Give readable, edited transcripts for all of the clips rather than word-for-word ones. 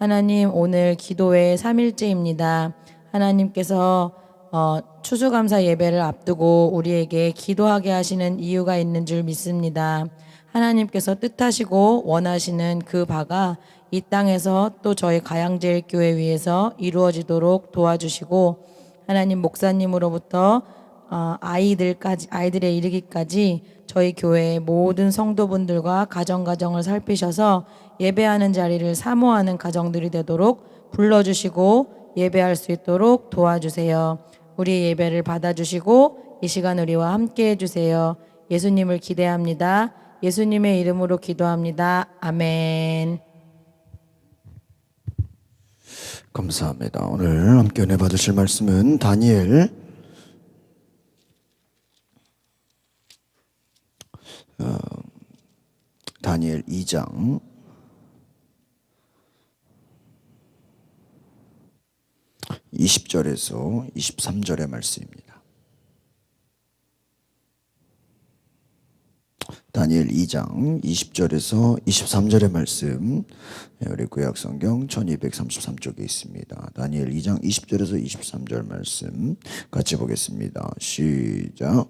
하나님, 오늘 기도회 3일째입니다. 하나님께서 추수감사 예배를 앞두고 우리에게 기도하게 하시는 이유가 있는 줄 믿습니다. 하나님께서 뜻하시고 원하시는 그 바가 이 땅에서 또 저희 가양제일교회 위에서 이루어지도록 도와주시고, 하나님, 목사님으로부터 아이들에 이르기까지 저희 교회의 모든 성도분들과 가정을 살피셔서 예배하는 자리를 사모하는 가정들이 되도록 불러주시고 예배할 수 있도록 도와주세요. 우리의 예배를 받아주시고 이 시간 우리와 함께 해주세요. 예수님을 기대합니다. 예수님의 이름으로 기도합니다. 아멘. 감사합니다. 오늘 함께 은혜 받으실 말씀은 다니엘 2장 20절에서 23절의 말씀입니다. 다니엘 2장 20절에서 23절의 말씀, 우리 구약성경 1233쪽에 있습니다. 다니엘 2장 20절에서 23절 말씀 같이 보겠습니다. 시작.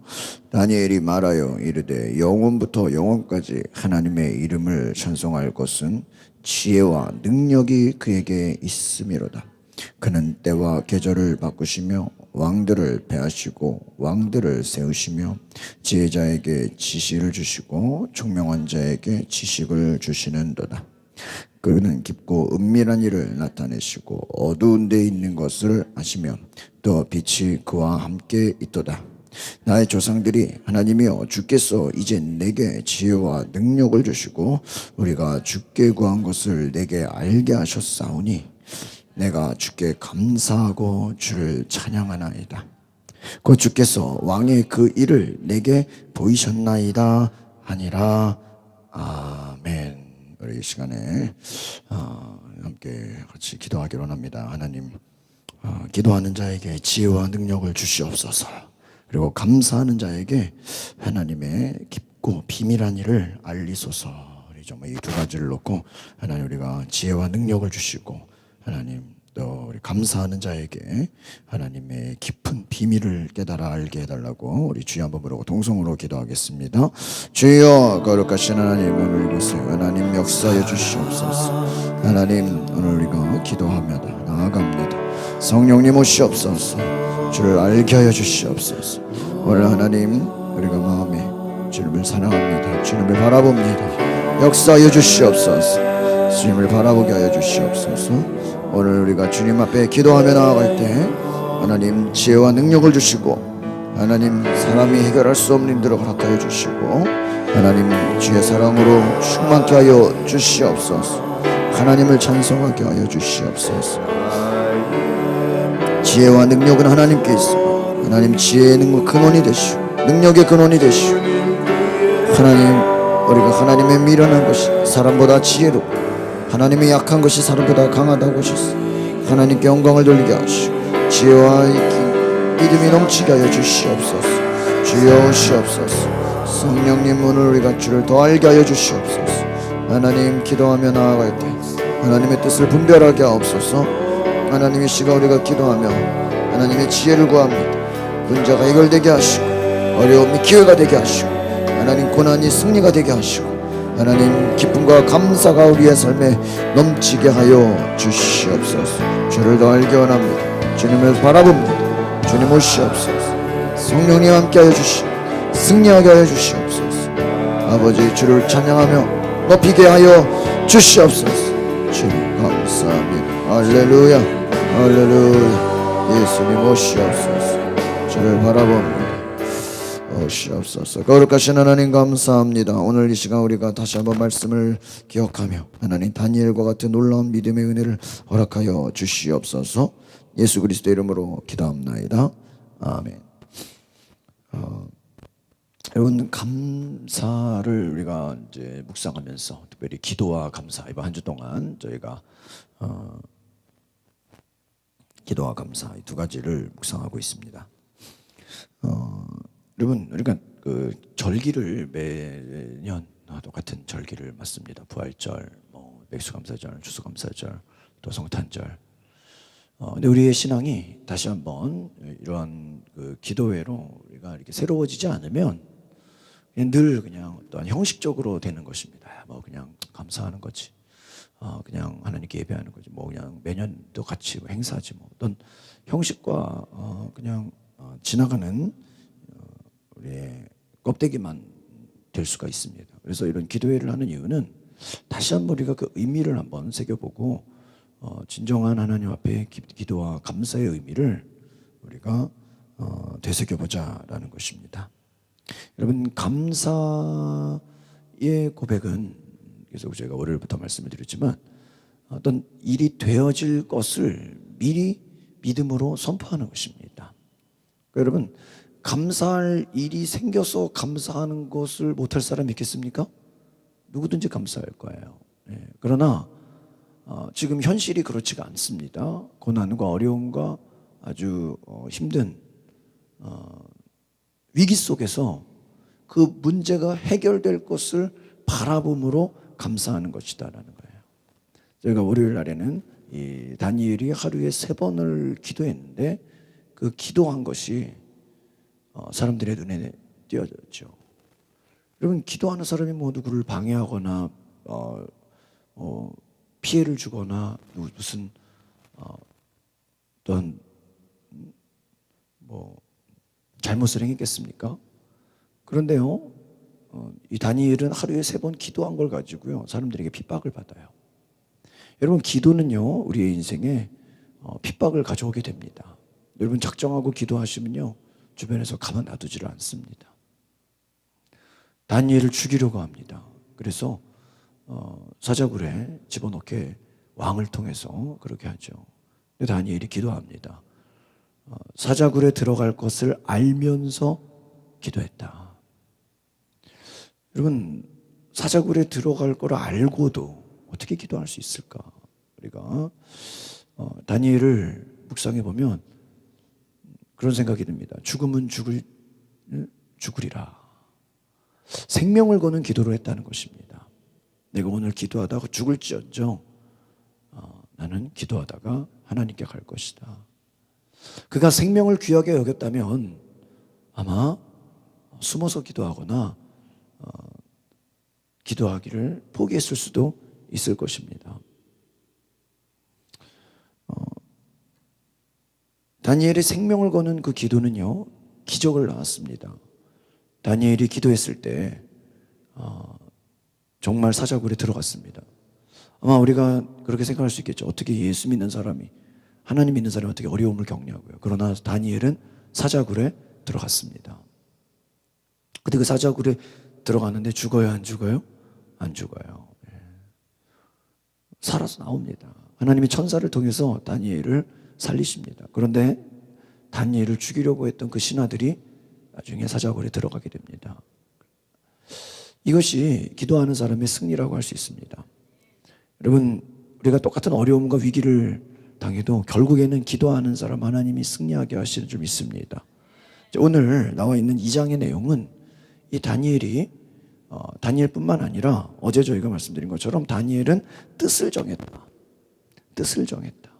다니엘이 말하여 이르되 영원부터 영원까지 하나님의 이름을 찬송할 것은 지혜와 능력이 그에게 있음이로다. 그는 때와 계절을 바꾸시며 왕들을 폐하시고 왕들을 세우시며 지혜자에게 지시를 주시고 총명한 자에게 지식을 주시는도다. 그는 깊고 은밀한 일을 나타내시고 어두운 데 있는 것을 아시며 또 빛이 그와 함께 있도다. 나의 조상들이 하나님이여 주께서 이제 내게 지혜와 능력을 주시고 우리가 주께 구한 것을 내게 알게 하셨사오니 내가 주께 감사하고 주를 찬양하나이다. 곧 주께서 왕의 그 일을 내게 보이셨나이다 하니라. 아멘. 우리 이 시간에 함께 같이 기도하기로 합니다. 하나님, 기도하는 자에게 지혜와 능력을 주시옵소서. 그리고 감사하는 자에게 하나님의 깊고 비밀한 일을 알리소서. 우리 정말 이 두 가지를 놓고 하나님, 우리가 지혜와 능력을 주시고 하나님, 또 우리 감사하는 자에게 하나님의 깊은 비밀을 깨달아 알게 해달라고 우리 주여 한번 부르고 동성으로 기도하겠습니다. 주여, 거룩하신 하나님, 오늘 이곳에 하나님 역사해 주시옵소서. 하나님, 오늘 우리가 기도하며 나아갑니다. 성령님 오시옵소서. 주를 알게 하여 주시옵소서. 오늘 하나님, 우리가 마음에 주님을 사랑합니다. 주님을 바라봅니다. 역사해 주시옵소서. 주님을 바라보게 하여 주시옵소서. 오늘 우리가 주님 앞에 기도하며 나아갈 때 하나님 지혜와 능력을 주시고 하나님 사람이 해결할 수 없는 일들을 허락하여 주시고 하나님 주의 사랑으로 충만케 하여 주시옵소서. 하나님을 찬송하게 하여 주시옵소서. 지혜와 능력은 하나님께 있습니다. 하나님 지혜의 근원이 되시고 능력의 근원이 되시고 하나님, 우리가 하나님의 미련한 것이 사람보다 지혜롭고 하나님의 약한 것이 사람보다 강하다고 하셨어. 하나님께 영광을 돌리게 하시고 지혜와 믿음이 넘치게 하여 주시옵소서. 주여 오시옵소서. 성령님, 오늘 우리가 주를 더 알게 하여 주시옵소서. 하나님, 기도하며 나아갈 때 하나님의 뜻을 분별하게 하옵소서. 하나님의 시가 우리가 기도하며 하나님의 지혜를 구합니다. 문제가 해결되게 하시고 어려움이 기회가 되게 하시고 하나님 고난이 승리가 되게 하시고 하나님 기쁨과 감사가 우리의 삶에 넘치게 하여 주시옵소서. 주를 더 알게 원합니다. 주님을 바라봅니다. 주님 오시옵소서. 성령님 함께 하여 주시고 승리하게 하여 주시옵소서. 아버지, 주를 찬양하며 높이게 하여 주시옵소서. 주님 감사합니다. 할렐루야, 할렐루야. 예수님 오시옵소서. 주를 바라봅니다. 오시옵소서. 거룩하신 하나님 감사합니다. 오늘 이 시간 우리가 다시 한번 말씀을 기억하며 하나님 다니엘과 같은 놀라운 믿음의 은혜를 허락하여 주시옵소서. 예수 그리스도 이름으로 기도합나이다. 아멘. 여러분, 감사를 우리가 이제 묵상하면서 특별히 기도와 감사, 이번 한 주 동안 저희가 기도와 감사 이 두 가지를 묵상하고 있습니다. 여러분, 우리가 그 절기를 매년 똑같은 절기를 맞습니다. 부활절, 백수감사절, 추수감사절, 또 성탄절. 근데 우리의 신앙이 다시 한번 이러한 그 기도회로 우리가 이렇게 새로워지지 않으면 늘 그냥 어떠한 형식적으로 되는 것입니다. 뭐 그냥 감사하는 거지. 그냥 하나님께 예배하는 거지. 뭐 그냥 매년도 같이 뭐 행사지 뭐. 어떤 형식과 그냥 지나가는 우리의 껍데기만 될 수가 있습니다. 그래서 이런 기도회를 하는 이유는 다시 한번 우리가 그 의미를 한번 새겨보고 진정한 하나님 앞에 기도와 감사의 의미를 우리가 되새겨보자라는 것입니다. 여러분, 감사의 고백은 계속 제가 월요일부터 말씀을 드렸지만 어떤 일이 되어질 것을 미리 믿음으로 선포하는 것입니다. 그러니까 여러분, 감사할 일이 생겨서 감사하는 것을 못할 사람이 있겠습니까? 누구든지 감사할 거예요. 그러나 지금 현실이 그렇지가 않습니다. 고난과 어려움과 아주 힘든 위기 속에서 그 문제가 해결될 것을 바라봄으로 감사하는 것이다라는 거예요. 저희가 월요일 날에는 이 다니엘이 하루에 3번을 기도했는데 그 기도한 것이 사람들의 눈에 띄어졌죠. 여러분, 기도하는 사람이 뭐 누구를 방해하거나 피해를 주거나 무슨 어떤 뭐 잘못을 행했겠습니까? 그런데요, 이 다니엘은 하루에 3번 기도한 걸 가지고요 사람들에게 핍박을 받아요. 여러분, 기도는요 우리의 인생에 핍박을 가져오게 됩니다. 여러분, 작정하고 기도하시면요 주변에서 가만 놔두지를 않습니다. 다니엘을 죽이려고 합니다. 그래서 사자굴에 집어넣게 왕을 통해서 그렇게 하죠. 근데 다니엘이 기도합니다. 사자굴에 들어갈 것을 알면서 기도했다. 여러분, 사자굴에 들어갈 걸 알고도 어떻게 기도할 수 있을까? 우리가 다니엘을 묵상해 보면 그런 생각이 듭니다. 죽음은 죽으리라. 생명을 거는 기도를 했다는 것입니다. 내가 오늘 기도하다가 죽을지언정 나는 기도하다가 하나님께 갈 것이다. 그가 생명을 귀하게 여겼다면 아마 숨어서 기도하거나 기도하기를 포기했을 수도 있을 것입니다. 다니엘의 생명을 거는 그 기도는요 기적을 낳았습니다. 다니엘이 기도했을 때 정말 사자굴에 들어갔습니다. 아마 우리가 그렇게 생각할 수 있겠죠. 어떻게 예수 믿는 사람이, 하나님 믿는 사람이 어떻게 어려움을 겪냐고요. 그러나 다니엘은 사자굴에 들어갔습니다. 근데 그 사자굴에 들어갔는데 죽어요, 안 죽어요? 안 죽어요. 살아서 나옵니다. 하나님이 천사를 통해서 다니엘을 살리십니다. 그런데 다니엘을 죽이려고 했던 그 신하들이 나중에 사자굴에 들어가게 됩니다. 이것이 기도하는 사람의 승리라고 할 수 있습니다. 여러분, 우리가 똑같은 어려움과 위기를 당해도 결국에는 기도하는 사람 하나님이 승리하게 하시는 줄 믿습니다. 오늘 나와 있는 2장의 내용은 이 다니엘이 다니엘뿐만 아니라 어제 저희가 말씀드린 것처럼 다니엘은 뜻을 정했다. 뜻을 정했다.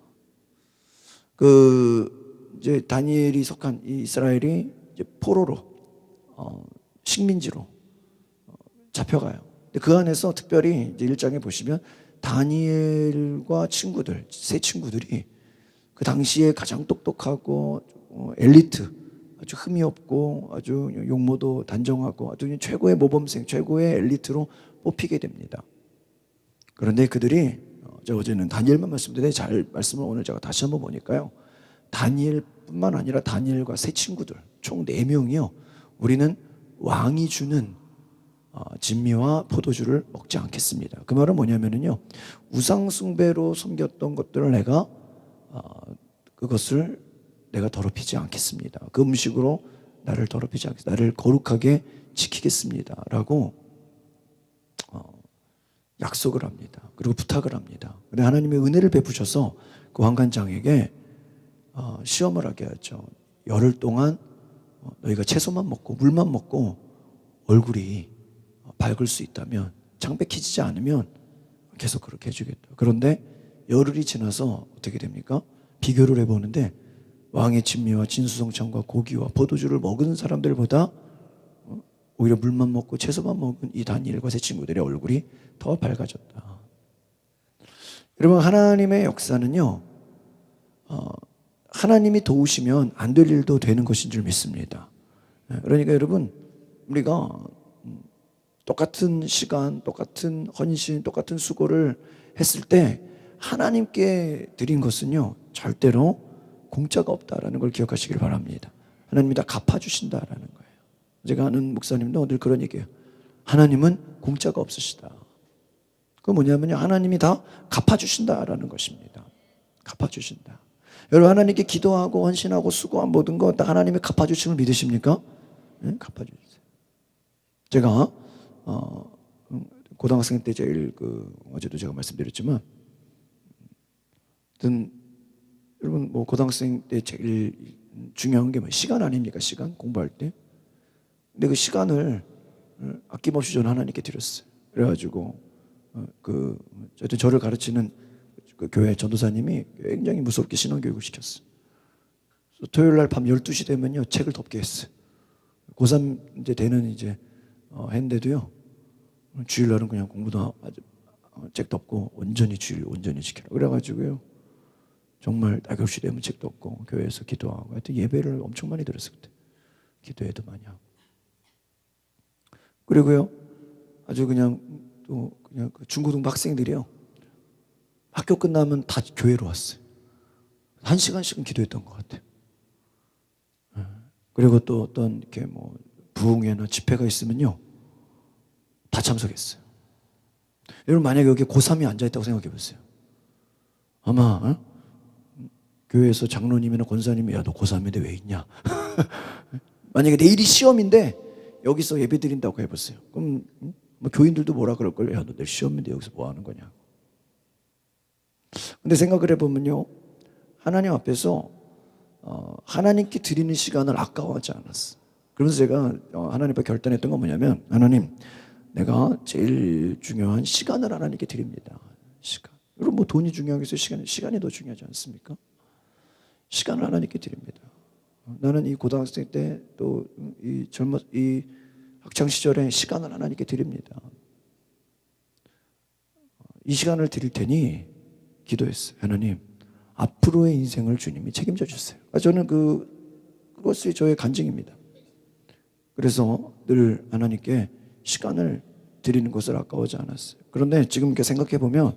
이제 다니엘이 속한 이 이스라엘이 이제 포로로 식민지로 잡혀가요. 근데 그 안에서 특별히 이제 1장에 보시면 다니엘과 친구들, 세 친구들이 그 당시에 가장 똑똑하고 엘리트, 아주 흠이 없고 아주 용모도 단정하고 아주 최고의 모범생, 최고의 엘리트로 뽑히게 됩니다. 그런데 그들이 제가 어제는 다니엘만 말씀드렸는데 잘 말씀을 오늘 제가 다시 한번 보니까요. 다니엘뿐만 아니라 다니엘과 세 친구들 총 4명이요. 우리는 왕이 주는 진미와 포도주를 먹지 않겠습니다. 그 말은 뭐냐면요. 우상 숭배로 섬겼던 것들을 내가 그것을 내가 더럽히지 않겠습니다. 그 음식으로 나를 더럽히지 않겠습니다. 나를 거룩하게 지키겠습니다. 라고 약속을 합니다. 그리고 부탁을 합니다. 근데 하나님의 은혜를 베푸셔서 그 왕관장에게 시험을 하게 하죠. 열흘 동안 너희가 채소만 먹고 물만 먹고 얼굴이 밝을 수 있다면, 창백해지지 않으면 계속 그렇게 해주겠다. 그런데 열흘이 지나서 어떻게 됩니까? 비교를 해보는데 왕의 진미와 진수성찬과 고기와 포도주를 먹은 사람들보다 오히려 물만 먹고 채소만 먹은 이 다니엘과 세 친구들의 얼굴이 더 밝아졌다. 여러분, 하나님의 역사는요, 하나님이 도우시면 안 될 일도 되는 것인 줄 믿습니다. 그러니까 여러분, 우리가 똑같은 시간, 똑같은 헌신, 똑같은 수고를 했을 때 하나님께 드린 것은요, 절대로 공짜가 없다라는 걸 기억하시길 바랍니다. 하나님이 다 갚아주신다라는 거예요. 제가 아는 목사님도 늘 그런 얘기해요. 하나님은 공짜가 없으시다. 그건 뭐냐면요, 하나님이 다 갚아주신다라는 것입니다. 갚아주신다. 여러분, 하나님께 기도하고 헌신하고 수고한 모든 거 다 하나님이 갚아주심을 믿으십니까? 네? 갚아주세요. 제가 고등학생 때 제일 어제도 제가 말씀드렸지만, 여러분 뭐 고등학생 때 제일 중요한 게 뭐 시간 아닙니까? 시간 공부할 때. 근데 그 시간을 아낌없이 저는 하나님께 드렸어요. 그래가지고 저를 가르치는 그 교회 전도사님이 굉장히 무섭게 신앙교육을 시켰어요. 토요일 날 밤 12시 되면요, 책을 덮게 했어요. 고3 이제 되는 했는데도요, 주일날은 그냥 공부도 책 덮고 온전히 주일 온전히 지키라. 그래가지고요, 정말 낙엽시 되면 책 덮고 교회에서 기도하고, 하여튼 예배를 엄청 많이 들었어요. 그때 기도회도 많이 하고. 그리고요, 아주 그냥 그 중고등부 학생들이요, 학교 끝나면 다 교회로 왔어요. 1시간씩은 기도했던 것 같아요. 그리고 또 어떤 이렇게 뭐 부흥회나 집회가 있으면요, 다 참석했어요. 여러분, 만약에 여기 고3이 앉아있다고 생각해 보세요. 아마 교회에서 장로님이나 권사님이 야, 너 고3인데 왜 있냐? 만약에 내일이 시험인데 여기서 예배 드린다고 해보세요. 그럼 뭐 교인들도 뭐라 그럴걸요? 야, 너 내일 시험인데 여기서 뭐 하는 거냐? 근데 생각을 해보면요, 하나님 앞에서 하나님께 드리는 시간을 아까워하지 않았어. 그러면서 제가 하나님 앞에 결단했던 건 뭐냐면, 하나님, 내가 제일 중요한 시간을 하나님께 드립니다. 시간. 여러분, 뭐 돈이 중요하겠어요? 시간이 더 중요하지 않습니까? 시간을 하나님께 드립니다. 나는 이 고등학생 때 또 이 학창 시절에 시간을 하나님께 드립니다. 이 시간을 드릴 테니 기도했어요. 하나님, 앞으로의 인생을 주님이 책임져 주세요. 저는 그것이 저의 간증입니다. 그래서 늘 하나님께 시간을 드리는 것을 아까워하지 않았어요. 그런데 지금 이렇게 생각해 보면,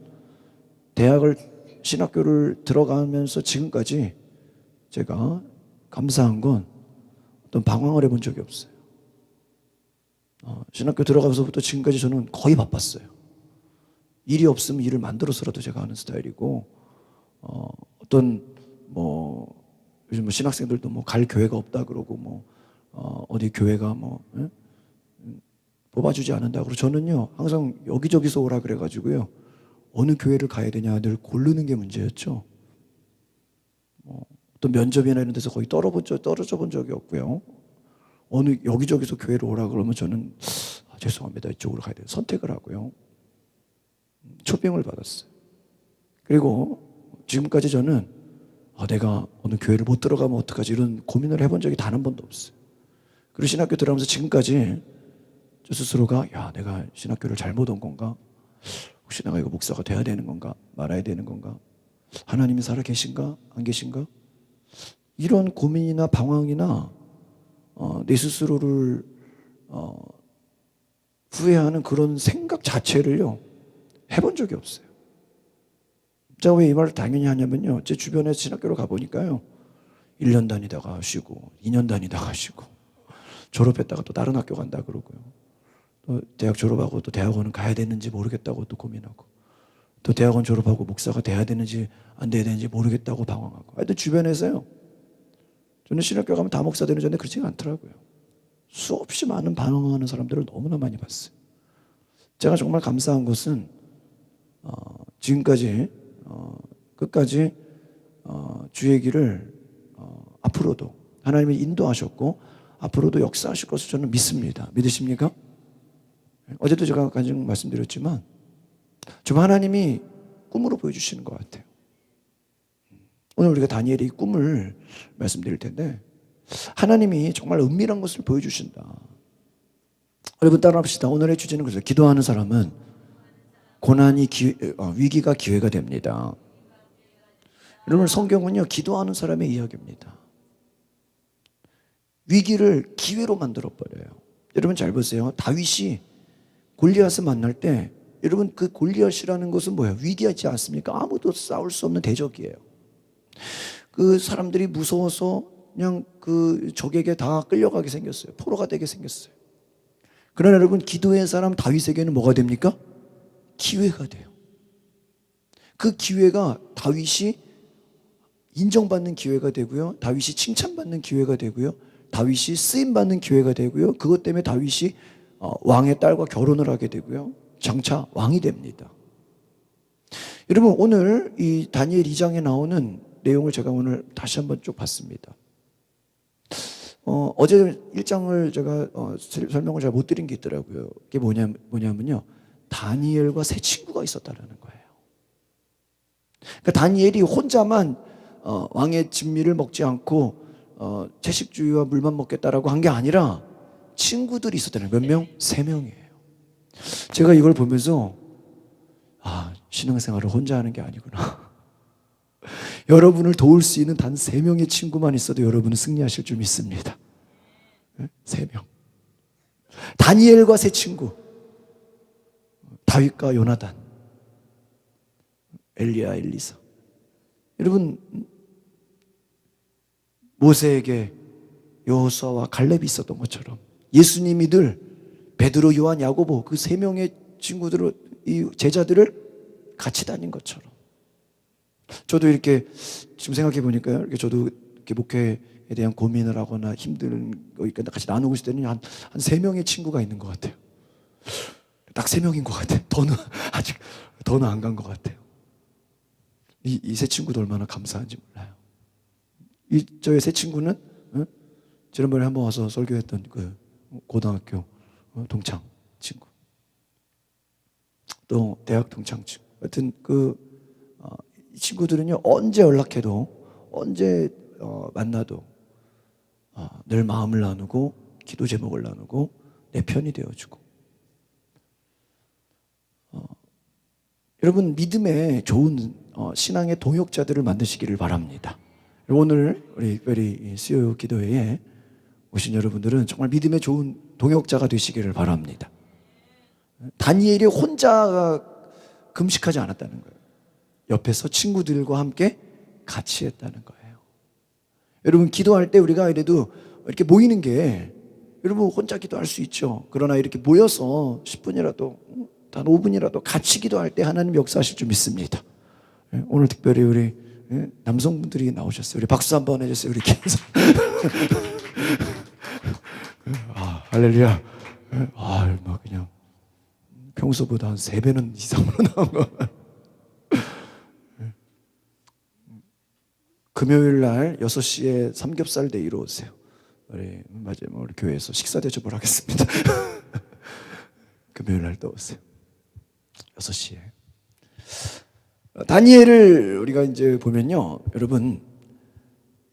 신학교를 들어가면서 지금까지 제가 감사한 건 어떤 방황을 해본 적이 없어요. 신학교 들어가면서부터 지금까지 저는 거의 바빴어요. 일이 없으면 일을 만들어서라도 제가 하는 스타일이고, 요즘 신학생들도 갈 교회가 없다 그러고 어디 교회가 뽑아주지 않는다 그러고, 저는요 항상 여기저기서 오라 그래가지고요, 어느 교회를 가야 되냐 늘 고르는 게 문제였죠. 어떤 면접이나 이런 데서 거의 떨어져 본 적이 없고요. 여기저기서 교회를 오라 그러면 저는 죄송합니다, 이쪽으로 가야 돼요. 선택을 하고요. 초빙을 받았어요. 그리고 지금까지 저는 내가 어느 교회를 못 들어가면 어떡하지, 이런 고민을 해본 적이 단 한 번도 없어요. 그리고 신학교 들어가면서 지금까지 저 스스로가 내가 신학교를 잘못 온 건가? 혹시 내가 이거 목사가 돼야 되는 건가? 말아야 되는 건가? 하나님이 살아 계신가? 안 계신가? 이런 고민이나 방황이나 내 스스로를 후회하는 그런 생각 자체를요 해본 적이 없어요. 제가 왜 이 말을 당연히 하냐면요, 제 주변에 신학교를 가보니까요, 1년 다니다가 쉬고 2년 다니다가 쉬고, 졸업했다가 또 다른 학교 간다 그러고요, 또 대학 졸업하고 또 대학원은 가야 되는지 모르겠다고 또 고민하고, 또 대학원 졸업하고 목사가 돼야 되는지 안 돼야 되는지 모르겠다고 방황하고, 하여튼 주변에서요, 저는 신학교 가면 다 목사 되는 줄 알았는데 그렇지가 않더라고요. 수없이 많은 방황하는 사람들을 너무나 많이 봤어요. 제가 정말 감사한 것은 지금까지 끝까지 주의 길을 앞으로도 하나님이 인도하셨고 앞으로도 역사하실 것을 저는 믿습니다. 믿으십니까? 어제도 제가 간증 말씀드렸지만, 좀 하나님이 꿈으로 보여주시는 것 같아요. 오늘 우리가 다니엘의 꿈을 말씀드릴 텐데 하나님이 정말 은밀한 것을 보여주신다. 여러분 따라합시다. 오늘의 주제는 그래서 기도하는 사람은 고난이 위기가 기회가 됩니다. 여러분 성경은요 기도하는 사람의 이야기입니다. 위기를 기회로 만들어 버려요. 여러분 잘 보세요. 다윗이 골리앗을 만날 때 여러분 그 골리앗이라는 것은 뭐예요? 위기하지 않습니까? 아무도 싸울 수 없는 대적이에요. 그 사람들이 무서워서 그냥 그 적에게 다 끌려가게 생겼어요. 포로가 되게 생겼어요. 그러나 여러분 기도의 사람 다윗에게는 뭐가 됩니까? 기회가 돼요. 그 기회가 다윗이 인정받는 기회가 되고요. 다윗이 칭찬받는 기회가 되고요. 다윗이 쓰임받는 기회가 되고요. 그것 때문에 다윗이 왕의 딸과 결혼을 하게 되고요. 장차 왕이 됩니다. 여러분 오늘 이 다니엘 2장에 나오는 내용을 제가 오늘 다시 한번 쭉 봤습니다. 어제 1장을 제가 설명을 잘 못 드린 게 있더라고요. 그게 뭐냐면요. 다니엘과 세 친구가 있었다는 거예요. 그러니까 다니엘이 혼자만 왕의 진미를 먹지 않고 채식주의와 물만 먹겠다라고 한 게 아니라 친구들이 있었다는 거예요. 몇 명? 3명이에요. 제가 이걸 보면서 신앙생활을 혼자 하는 게 아니구나. 여러분을 도울 수 있는 단 3명의 친구만 있어도 여러분은 승리하실 줄 믿습니다. 3명. 다니엘과 세 친구. 다윗과 요나단. 엘리야, 엘리사. 여러분 모세에게 여호수아와 갈렙이 있었던 것처럼 예수님이 늘 베드로, 요한, 야고보 그 3명의 친구들을 이 제자들을 같이 다닌 것처럼 저도 이렇게 지금 생각해 보니까요. 이렇게 저도 이렇게 목회에 대한 고민을 하거나 힘든 거 있거나 같이 나누고 있을 때는 한 3명의 친구가 있는 것 같아요. 딱 3명인 것 같아요. 아직 더는 안 간 것 같아요. 이 세 친구도 얼마나 감사한지 몰라요. 저의 세 친구는 지난번에 한번 와서 설교했던 그 고등학교 동창 친구, 또 대학 동창 친구. 하여튼 이 친구들은요 언제 연락해도 언제 만나도 늘 마음을 나누고 기도 제목을 나누고 내 편이 되어주고. 여러분 믿음의 좋은 신앙의 동역자들을 만드시기를 바랍니다. 오늘 우리 특별히 수요 기도회에 오신 여러분들은 정말 믿음의 좋은 동역자가 되시기를 바랍니다. 다니엘이 혼자 금식하지 않았다는 거예요. 옆에서 친구들과 함께 같이 했다는 거예요. 여러분 기도할 때 우리가 이래도 이렇게 모이는 게 여러분 혼자 기도할 수 있죠. 그러나 이렇게 모여서 10분이라도 단 5분이라도 같이 기도할 때 하나님 역사하실 줄 믿습니다. 오늘 특별히 우리 남성분들이 나오셨어요. 우리 박수 한번 해주세요. 우리 김성. 할렐루야. 뭐 그냥 평소보다 한 3배는 이상으로 나온 거. 금요일 날 6시에 삼겹살 데이로 오세요. 우리 교회에서 식사 대접을 하겠습니다. 금요일 날 또 오세요. 6시에. 다니엘을 우리가 이제 보면요, 여러분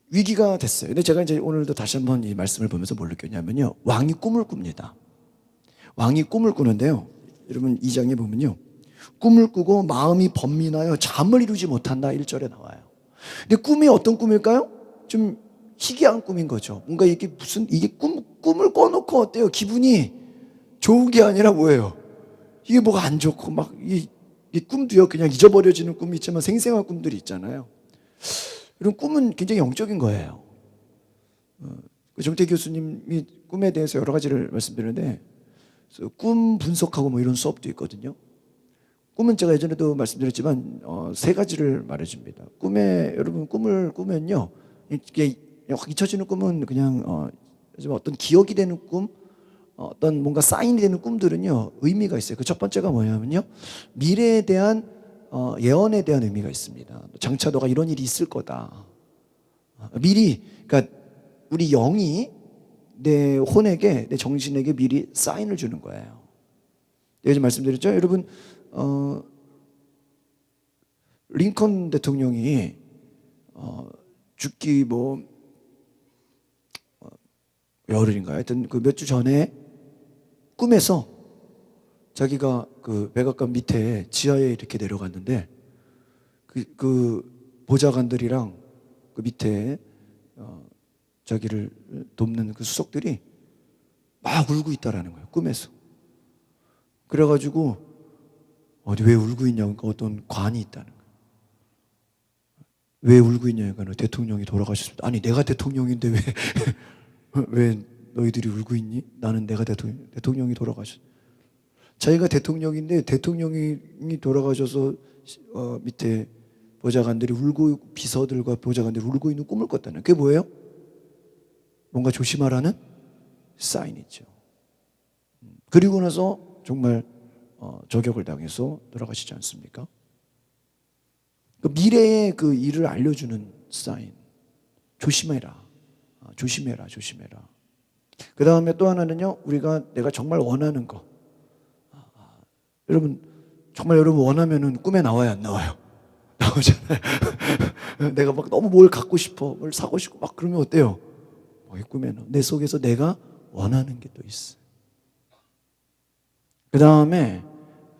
위기가 됐어요. 근데 제가 이제 오늘도 다시 한번 이 말씀을 보면서 뭘 느꼈냐면요, 왕이 꿈을 꿉니다. 왕이 꿈을 꾸는데요, 여러분 2장에 보면요, 꿈을 꾸고 마음이 번민하여 잠을 이루지 못한다 1절에 나와요. 근데 꿈이 어떤 꿈일까요? 좀 희귀한 꿈인 거죠. 뭔가 이게 꿈을 꿔놓고 어때요? 기분이 좋은 게 아니라 뭐예요? 이게 뭐가 안 좋고 막 이 꿈도요 그냥 잊어버려지는 꿈이 있지만 생생한 꿈들이 있잖아요. 이런 꿈은 굉장히 영적인 거예요. 정태 교수님이 꿈에 대해서 여러 가지를 말씀드리는데 꿈 분석하고 뭐 이런 수업도 있거든요. 꿈은 제가 예전에도 말씀드렸지만 3가지를 말해줍니다. 여러분 꿈을 꾸면요, 이게 확 잊혀지는 꿈은 그냥 어떤 기억이 되는 꿈, 어떤 뭔가 사인이 되는 꿈들은요 의미가 있어요. 그 첫 번째가 뭐냐면요, 미래에 대한 예언에 대한 의미가 있습니다. 장차 너가 이런 일이 있을 거다. 미리, 그러니까 우리 영이 내 혼에게, 내 정신에게 미리 사인을 주는 거예요. 예전 말씀드렸죠. 여러분 링컨 대통령이 죽기 뭐 열흘인가 하여튼 그 몇 주 전에 꿈에서 자기가 그 백악관 밑에 지하에 이렇게 내려갔는데 그 보좌관들이랑 그 밑에 자기를 돕는 그 수석들이 막 울고 있다라는 거예요. 꿈에서. 그래가지고 어디 왜 울고 있냐고 어떤 관이 있다는 거예요. 왜 울고 있냐니까 대통령이 돌아가셨습니다. 아니 내가 대통령인데 왜 왜 너희들이 울고 있니? 나는 내가 대통령이 돌아가셨. 자기가 대통령인데 대통령이 돌아가셔서 밑에 보좌관들이 울고 비서들과 보좌관들이 울고 있는 꿈을 꿨다는. 그게 뭐예요? 뭔가 조심하라는 사인이죠. 그리고 나서 정말 저격을 당해서 돌아가시지 않습니까? 그 미래의 그 일을 알려주는 사인. 조심해라. 조심해라. 조심해라. 그 다음에 또 하나는요. 내가 정말 원하는 거. 여러분 정말 여러분 원하면은 꿈에 나와요, 안 나와요? 나오잖아요. 내가 막 너무 뭘 갖고 싶어, 뭘 사고 싶고 막 그러면 어때요? 꿈에는 내 속에서 내가 원하는 게 또 있어. 그 다음에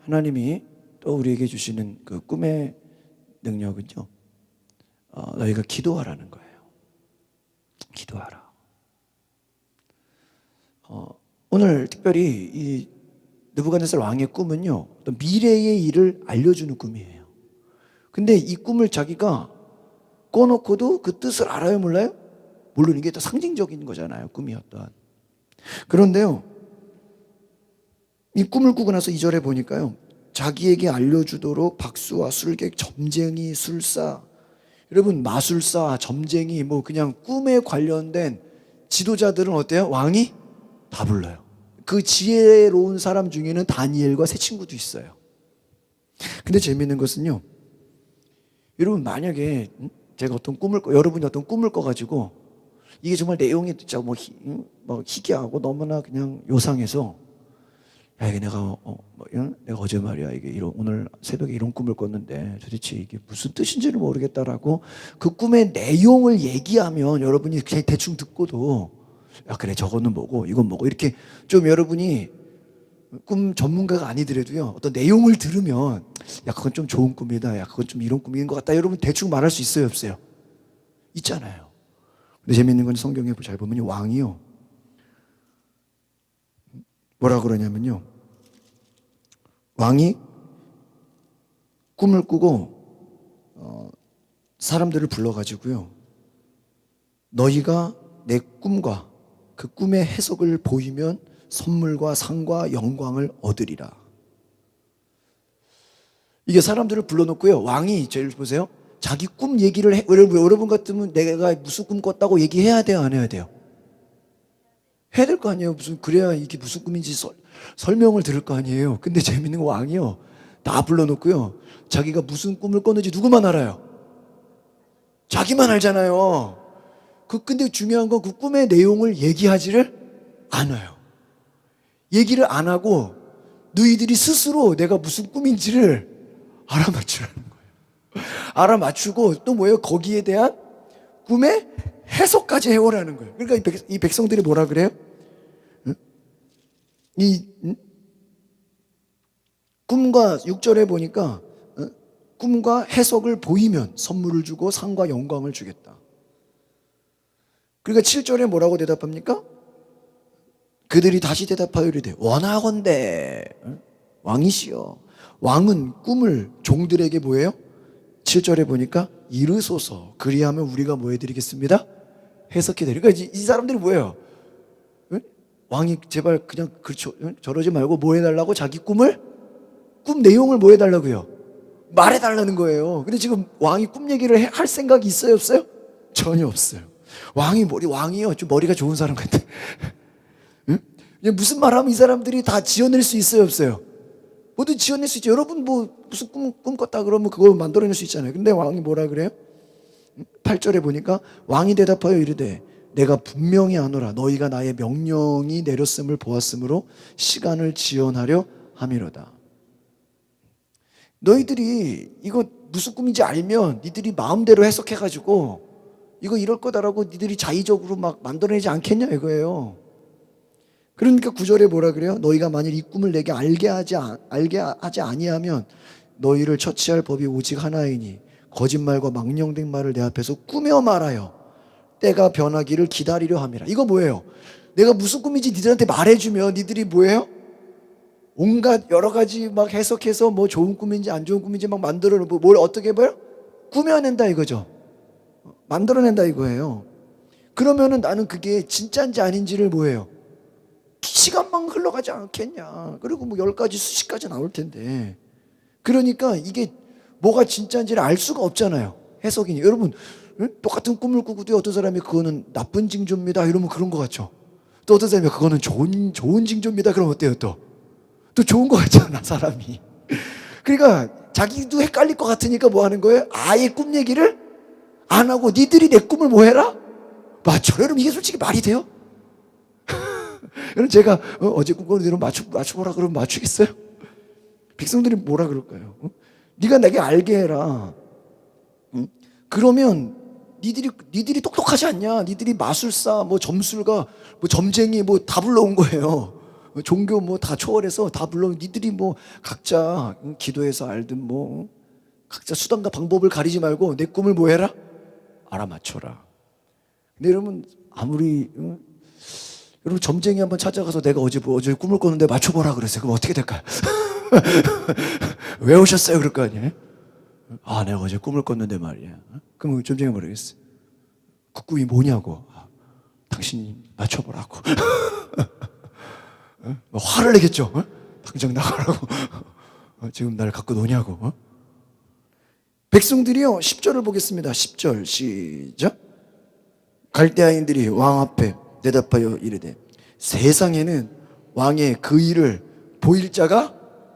하나님이 또 우리에게 주시는 그 꿈의 능력은요, 너희가 기도하라는 거예요. 기도하라. 오늘 특별히 이 느부갓네살 왕의 꿈은요, 어떤 미래의 일을 알려주는 꿈이에요. 근데 이 꿈을 자기가 꿔놓고도 그 뜻을 알아요, 몰라요? 물론 이게 또 상징적인 거잖아요, 꿈이었던. 그런데요, 이 꿈을 꾸고 나서 2절에 보니까요, 자기에게 알려주도록 박수와 술객, 점쟁이, 술사, 여러분 마술사, 점쟁이, 뭐 그냥 꿈에 관련된 지도자들은 어때요? 왕이 다 불러요. 그 지혜로운 사람 중에는 다니엘과 세 친구도 있어요. 근데 재미있는 것은요, 여러분 만약에 제가 여러분이 어떤 꿈을 꿔가지고 이게 정말 내용이 진짜 뭐 희귀하고 너무나 그냥 요상해서, 야 이게 내가 내가 어제 말이야 이게 오늘 새벽에 이런 꿈을 꿨는데 도대체 이게 무슨 뜻인지를 모르겠다라고 그 꿈의 내용을 얘기하면 여러분이 그냥 대충 듣고도 야 그래 저거는 뭐고 이건 뭐고 이렇게 좀 여러분이 꿈 전문가가 아니더라도요 어떤 내용을 들으면 야 그건 좀 좋은 꿈이다, 야 그건 좀 이런 꿈인 것 같다, 여러분 대충 말할 수 있어요, 없어요? 있잖아요. 근데 재밌는 건 성경에 잘 보면 왕이요 뭐라 그러냐면요, 왕이 꿈을 꾸고 사람들을 불러가지고요, 너희가 내 꿈과 그 꿈의 해석을 보이면 선물과 상과 영광을 얻으리라. 이게 사람들을 불러놓고요, 왕이 제일 보세요, 자기 꿈 얘기를 여러분 같으면 내가 무슨 꿈 꿨다고 얘기해야 돼요, 안 해야 돼요? 해야 될 거 아니에요. 그래야 이게 무슨 꿈인지 설명을 들을 거 아니에요. 근데 재밌는 거 왕이요, 다 불러놓고요, 자기가 무슨 꿈을 꿨는지 누구만 알아요? 자기만 알잖아요. 근데 중요한 건 그 꿈의 내용을 얘기하지를 않아요. 얘기를 안 하고 너희들이 스스로 내가 무슨 꿈인지를 알아맞추라는 거예요. 알아맞추고 또 뭐예요? 거기에 대한 꿈의 해석까지 해오라는 거예요. 그러니까 이 백성들이 뭐라 그래요? 꿈과 6절에 보니까 꿈과 해석을 보이면 선물을 주고 상과 영광을 주겠다. 그러니까 7절에 뭐라고 대답합니까? 그들이 다시 대답하여 이르되 원하건대. 왕이시여, 왕은 꿈을 종들에게 뭐예요? 7절에 보니까 이르소서, 그리하면 우리가 뭐 해드리겠습니다? 해석해드리고. 그러니까 이 사람들이 뭐예요? 왕이 제발 그냥 저러지 말고 뭐 해달라고? 자기 꿈 내용을 뭐 해달라고요? 말해달라는 거예요. 근데 지금 왕이 꿈 얘기를 할 생각이 있어요, 없어요? 전혀 없어요. 왕이요 좀 머리가 좋은 사람 같아. 응? 무슨 말하면 이 사람들이 다 지어낼 수 있어요, 없어요? 뭐든 지어낼 수 있죠. 여러분 무슨 꿈 꿨다 그러면 그걸 만들어낼 수 있잖아요. 근데 왕이 뭐라 그래요? 8절에 보니까 왕이 대답하여 이르되 내가 분명히 아노라, 너희가 나의 명령이 내렸음을 보았으므로 시간을 지연하려 함이로다. 너희들이 이거 무슨 꿈인지 알면 니들이 마음대로 해석해가지고 이거 이럴 거다라고 니들이 자의적으로 막 만들어내지 않겠냐 이거예요. 그러니까 9절에 뭐라 그래요? 너희가 만일 이 꿈을 내게 알게 하지 아니하면 너희를 처치할 법이 오직 하나이니 거짓말과 망령된 말을 내 앞에서 꾸며 말하여 때가 변하기를 기다리려 함이라. 이거 뭐예요? 내가 무슨 꿈인지 니들한테 말해주면 니들이 뭐예요? 온갖 여러 가지 막 해석해서 뭐 좋은 꿈인지 안 좋은 꿈인지 막 만들어내고 뭘 어떻게 해봐요? 꾸며낸다 이거죠. 만들어낸다 이거예요. 그러면은 나는 그게 진짜인지 아닌지를 뭐예요? 시간만 흘러가지 않겠냐. 그리고 뭐 10가지 수십 가지 나올 텐데. 그러니까 이게 뭐가 진짜인지를 알 수가 없잖아요. 해석이니. 여러분 똑같은 꿈을 꾸고도 어떤 사람이 그거는 나쁜 징조입니다 이러면 그런 거 같죠. 또 어떤 사람이 그거는 좋은 징조입니다 그러면 어때요? 또 좋은 거 같잖아 사람이. 그러니까 자기도 헷갈릴 것 같으니까 뭐 하는 거예요? 아예 꿈 얘기를 안 하고 니들이 내 꿈을 뭐 해라? 맞춰라. 여러분 이게 솔직히 말이 돼요? 여러분 제가 어제 꿈꾸는 대로 맞춰보라 그러면 맞추겠어요? 백성들이 뭐라 그럴까요? 네가 내게 알게 해라. 그러면 니들이 똑똑하지 않냐? 니들이 마술사, 뭐 점술가, 뭐 점쟁이 뭐 다 불러온 거예요. 종교 뭐 다 초월해서 다 불러온 니들이 뭐 각자 기도해서 알든 뭐 각자 수단과 방법을 가리지 말고 내 꿈을 뭐 해라? 알아맞혀라. 근데 여러분 아무리 여러분 점쟁이 한번 찾아가서 내가 어제 꿈을 꿨는데 맞춰보라 그랬어요. 그럼 어떻게 될까요? 왜 오셨어요? 그럴 거 아니에요? 아 내가 어제 꿈을 꿨는데 말이야. 그럼 점쟁이 모르겠어. 그 꿈이 뭐냐고. 당신이 맞춰보라고. 화를 내겠죠. 당장 나가라고. 지금 날 갖고 노냐고. 백성들이요 10절을 보겠습니다. 10절 시작. 갈대아인들이 왕 앞에 대답하여 이르되 세상에는 왕의 그 일을 보일 자가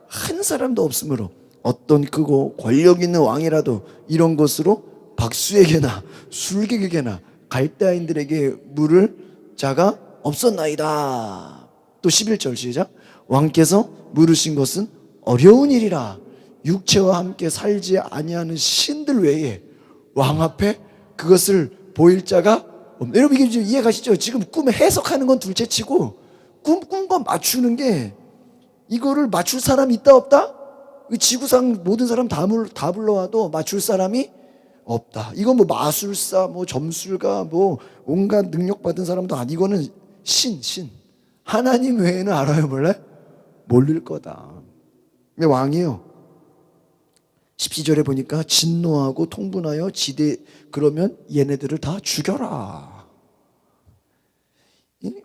한 사람도 없으므로 어떤 크고 권력 있는 왕이라도 이런 것으로 박수에게나 술객에게나 갈대아인들에게 물을 자가 없었나이다. 또 11절 시작. 왕께서 물으신 것은 어려운 일이라 육체와 함께 살지 아니하는 신들 외에 왕 앞에 그것을 보일 자가 없네. 여러분 이게 이해가시죠? 지금 꿈 해석하는 건 둘째치고 꾼 거 맞추는 게 이거를 맞출 사람이 있다 없다? 지구상 모든 사람 다 불러와도 맞출 사람이 없다. 이건 뭐 마술사, 뭐 점술가, 뭐 온갖 능력 받은 사람도 아니고는 신 하나님 외에는 알아요 몰라요? 모를 거다. 근데 왕이요 12절에 보니까 진노하고 통분하여 지대 그러면 얘네들을 다 죽여라.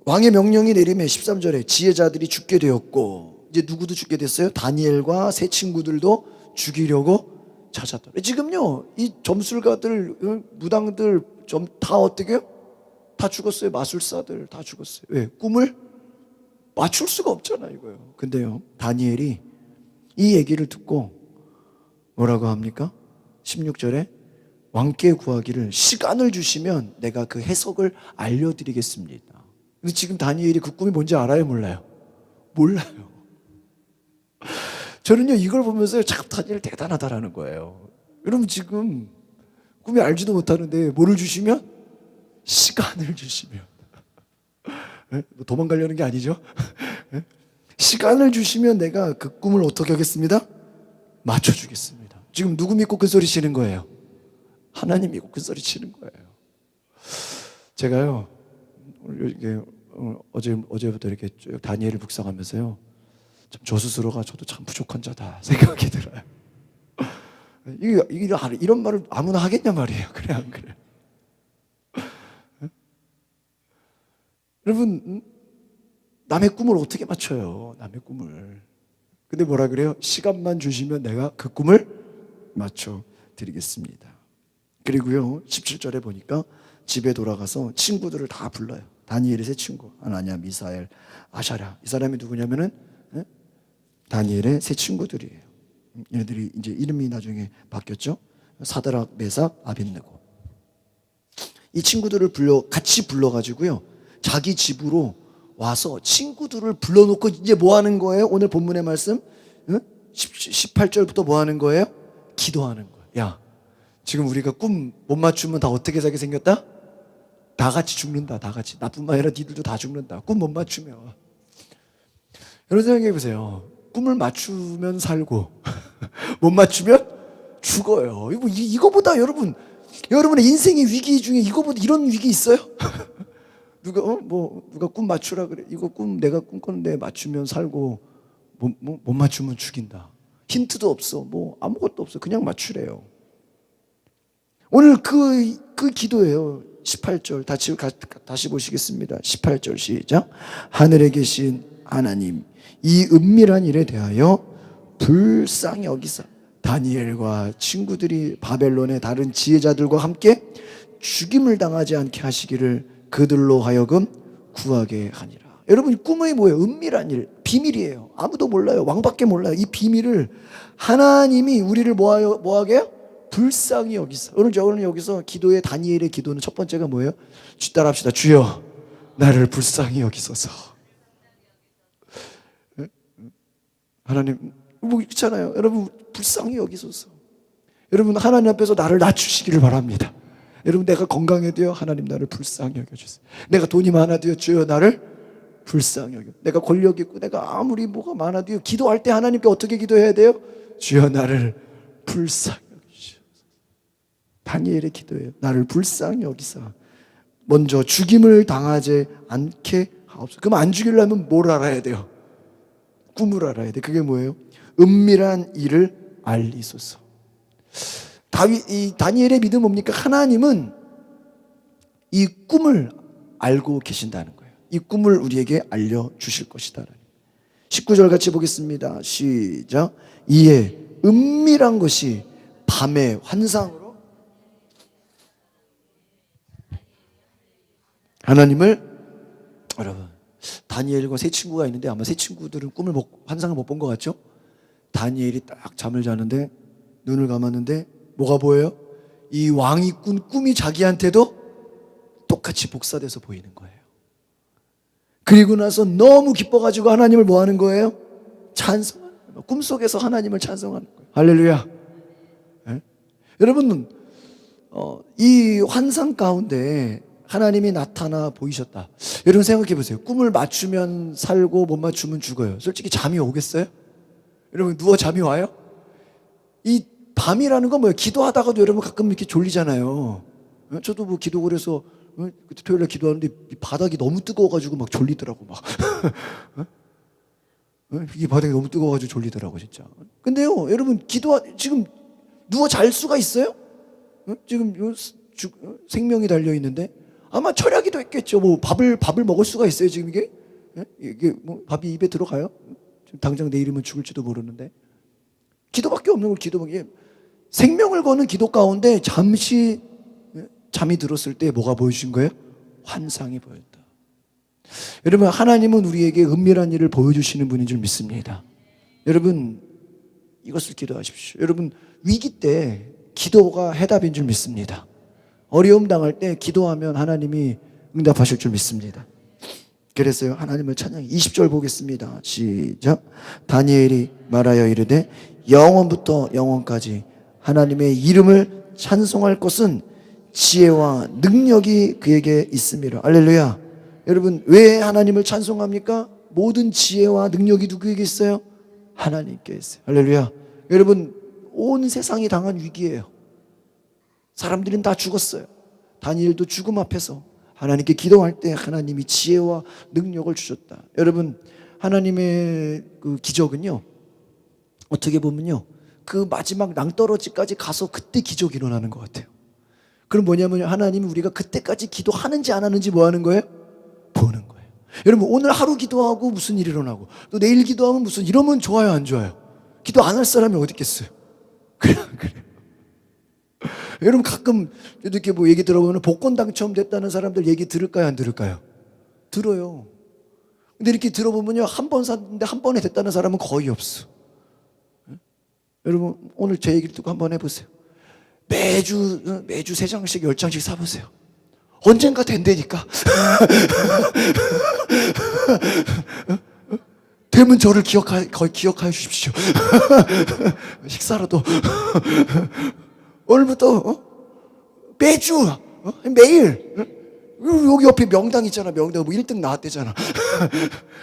왕의 명령이 내리면 13절에 지혜자들이 죽게 되었고 이제 누구도 죽게 됐어요? 다니엘과 세 친구들도 죽이려고 찾았다. 지금요 이 점술가들 무당들 좀 다 어떻게 해요? 다 죽었어요. 마술사들 다 죽었어요. 왜? 꿈을 맞출 수가 없잖아 이거요. 근데요 다니엘이 이 얘기를 듣고 뭐라고 합니까? 16절에 왕께 구하기를 시간을 주시면 내가 그 해석을 알려드리겠습니다. 근데 지금 다니엘이 그 꿈이 뭔지 알아요? 몰라요? 몰라요. 저는요 이걸 보면서 참 다니엘 대단하다라는 거예요. 여러분 지금 꿈이 알지도 못하는데 뭐를 주시면? 시간을 주시면. 뭐 도망가려는 게 아니죠? 시간을 주시면 내가 그 꿈을 어떻게 하겠습니다? 맞춰주겠습니다. 지금 누구 믿고 큰 소리 치는 거예요? 하나님 믿고 큰 소리 치는 거예요. 제가요 이게 어제부터 이렇게 쭉 다니엘을 묵상하면서요 참 저 스스로가 저도 참 부족한 자다 생각이 들어요. 이런 말을 아무나 하겠냐 말이에요. 그래 안 그래? 여러분 남의 꿈을 어떻게 맞춰요? 남의 꿈을. 근데 뭐라 그래요? 시간만 주시면 내가 그 꿈을 맞춰 드리겠습니다. 그리고요 17절에 보니까 집에 돌아가서 친구들을 다 불러요. 다니엘의 세 친구 아나냐 미사엘 아샤랴. 이 사람이 누구냐면은 다니엘의 세 친구들이에요. 얘네들이 이제 이름이 나중에 바뀌었죠. 사드락 메삭 아벳느고. 이 친구들을 같이 불러가지고요 자기 집으로 와서 친구들을 불러놓고 이제 뭐 하는 거예요? 오늘 본문의 말씀 18절부터 뭐 하는 거예요? 기도하는 거예요. 야, 지금 우리가 꿈 못 맞추면 다 어떻게 살게 생겼다? 다 같이 죽는다. 다 같이. 나뿐만 아니라 니들도 다 죽는다. 꿈 못 맞추면. 여러분 생각해 보세요. 꿈을 맞추면 살고 못 맞추면 죽어요. 이거보다 여러분의 인생의 위기 중에 이거보다 이런 위기 있어요? 누가 꿈 맞추라 그래. 이거 꿈 내가 꿈꿨는데 맞추면 살고 못 맞추면 죽인다. 힌트도 없어. 아무것도 없어. 그냥 맞추래요. 오늘 그 기도예요. 18절 다시 보시겠습니다. 18절 시작. 하늘에 계신 하나님, 이 은밀한 일에 대하여 불쌍히 여기사 다니엘과 친구들이 바벨론의 다른 지혜자들과 함께 죽임을 당하지 않게 하시기를 그들로 하여금 구하게 하니라. 여러분, 꿈이 뭐예요? 은밀한 일, 비밀이에요. 아무도 몰라요. 왕밖에 몰라요. 이 비밀을 하나님이 우리를 뭐하게 해요? 불쌍히 여기사. 오늘 여기서 기도의 다니엘의 기도는 첫 번째가 뭐예요? 따라합시다. 주여 나를 불쌍히 여기소서. 하나님 있잖아요. 여러분 불쌍히 여기소서. 여러분 하나님 앞에서 나를 낮추시기를 바랍니다. 여러분 내가 건강해도요, 하나님 나를 불쌍히 여겨주세요. 내가 돈이 많아도요, 주여 나를 불쌍히 여겨. 내가 권력 있고 내가 아무리 뭐가 많아도요, 기도할 때 하나님께 어떻게 기도해야 돼요? 주여 나를 불쌍히 여기시옵소서. 다니엘의 기도예요. 나를 불쌍히 여기사 먼저 죽임을 당하지 않게 하옵소서. 그럼 안 죽이려면 뭘 알아야 돼요? 꿈을 알아야 돼. 그게 뭐예요? 은밀한 일을 알리소서. 이 다니엘의 믿음 뭡니까? 하나님은 이 꿈을 알고 계신다는 거예요. 이 꿈을 우리에게 알려주실 것이다. 19절 같이 보겠습니다. 시작. 이에 은밀한 것이 밤의 환상으로 하나님을, 여러분 다니엘과 세 친구가 있는데 아마 세 친구들은 환상을 못 본 것 같죠? 다니엘이 딱 잠을 자는데 눈을 감았는데 뭐가 보여요? 이 왕이 꾼 꿈이 자기한테도 똑같이 복사돼서 보이는 거예요. 그리고 나서 너무 기뻐가지고 하나님을 뭐 하는 거예요? 찬송하는 거예요. 꿈속에서 하나님을 찬송하는 거예요. 할렐루야. 네? 여러분, 이 환상 가운데 하나님이 나타나 보이셨다. 여러분 생각해 보세요. 꿈을 맞추면 살고 못 맞추면 죽어요. 솔직히 잠이 오겠어요? 여러분 누워 잠이 와요? 이 밤이라는 건 뭐예요? 기도하다가도 여러분 가끔 이렇게 졸리잖아요. 저도 뭐 기도를 해서 그때 토요일날 기도하는데 바닥이 너무 뜨거워가지고 막 졸리더라고 막. 이 바닥이 너무 뜨거워가지고 졸리더라고 진짜. 근데요 여러분 지금 누워 잘 수가 있어요? 지금 생명이 달려 있는데 아마 철야기도 했겠죠. 뭐 밥을 먹을 수가 있어요 지금 이게 뭐 밥이 입에 들어가요? 당장 내일이면 죽을지도 모르는데 기도밖에 없는 걸 기도밖에. 생명을 거는 기도 가운데 잠시 잠이 들었을 때 뭐가 보여주신 거예요? 환상이 보였다. 여러분 하나님은 우리에게 은밀한 일을 보여주시는 분인 줄 믿습니다. 여러분 이것을 기도하십시오. 여러분 위기 때 기도가 해답인 줄 믿습니다. 어려움 당할 때 기도하면 하나님이 응답하실 줄 믿습니다. 그래서요 하나님을 찬양해. 20절 보겠습니다. 시작. 다니엘이 말하여 이르되 영원부터 영원까지 하나님의 이름을 찬송할 것은 지혜와 능력이 그에게 있음이라. 할렐루야. 여러분 왜 하나님을 찬송합니까? 모든 지혜와 능력이 누구에게 있어요? 하나님께 있어요. 할렐루야. 여러분 온 세상이 당한 위기예요. 사람들은 다 죽었어요. 다니엘도 죽음 앞에서 하나님께 기도할 때 하나님이 지혜와 능력을 주셨다. 여러분 하나님의 그 기적은요 어떻게 보면요 그 마지막 낭떠러지까지 가서 그때 기적이 일어나는 것 같아요. 그럼 뭐냐면 하나님이 우리가 그때까지 기도하는지 안 하는지 뭐 하는 거예요? 보는 거예요. 여러분 오늘 하루 기도하고 무슨 일이 일어나고 또 내일 기도하면 무슨 이러면 좋아요 안 좋아요? 기도 안 할 사람이 어디 있겠어요? 그래. 여러분 가끔 이렇게 뭐 얘기 들어보면 복권 당첨됐다는 사람들 얘기 들을까요 안 들을까요? 들어요. 근데 이렇게 들어보면요 한 번 샀는데 한 번에 됐다는 사람은 거의 없어. 여러분 오늘 제 얘기를 듣고 한번 해보세요. 매주 3장씩 10장씩 사보세요. 언젠가 된다니까. 되면 저를 기억하여 주십시오. 식사라도. 오늘부터 매주 매일 여기 옆에 명당 있잖아. 명당 뭐 1등 나왔대잖아.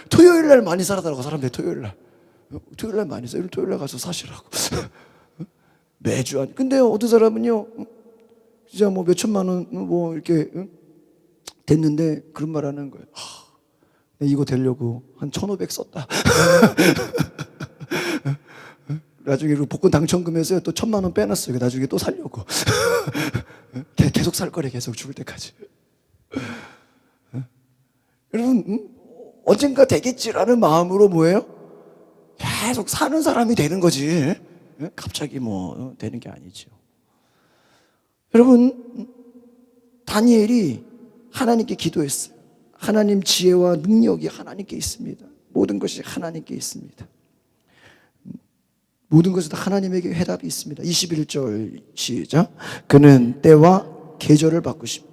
토요일 날 많이 사라더라고. 사람들이 토요일 날 많이 사. 토요일 날 가서 사시라고. 매주 아니. 근데 어떤 사람은요, 진짜 뭐 몇 천만 원 뭐 이렇게 됐는데 그런 말 하는 거예요. 이거 되려고 한 1,500 썼다. 나중에 복권 당첨금에서 또 1,000만 원 빼놨어요. 나중에 또 살려고. 계속 살 거래. 계속 죽을 때까지. 여러분, 언젠가 되겠지라는 마음으로 뭐예요? 계속 사는 사람이 되는 거지. 갑자기 뭐 되는 게 아니죠. 여러분, 다니엘이 하나님께 기도했어요. 하나님 지혜와 능력이 하나님께 있습니다. 모든 것이 하나님께 있습니다. 모든 것은 하나님에게 해답이 있습니다. 21절 시작. 그는 때와 계절을 바꾸시며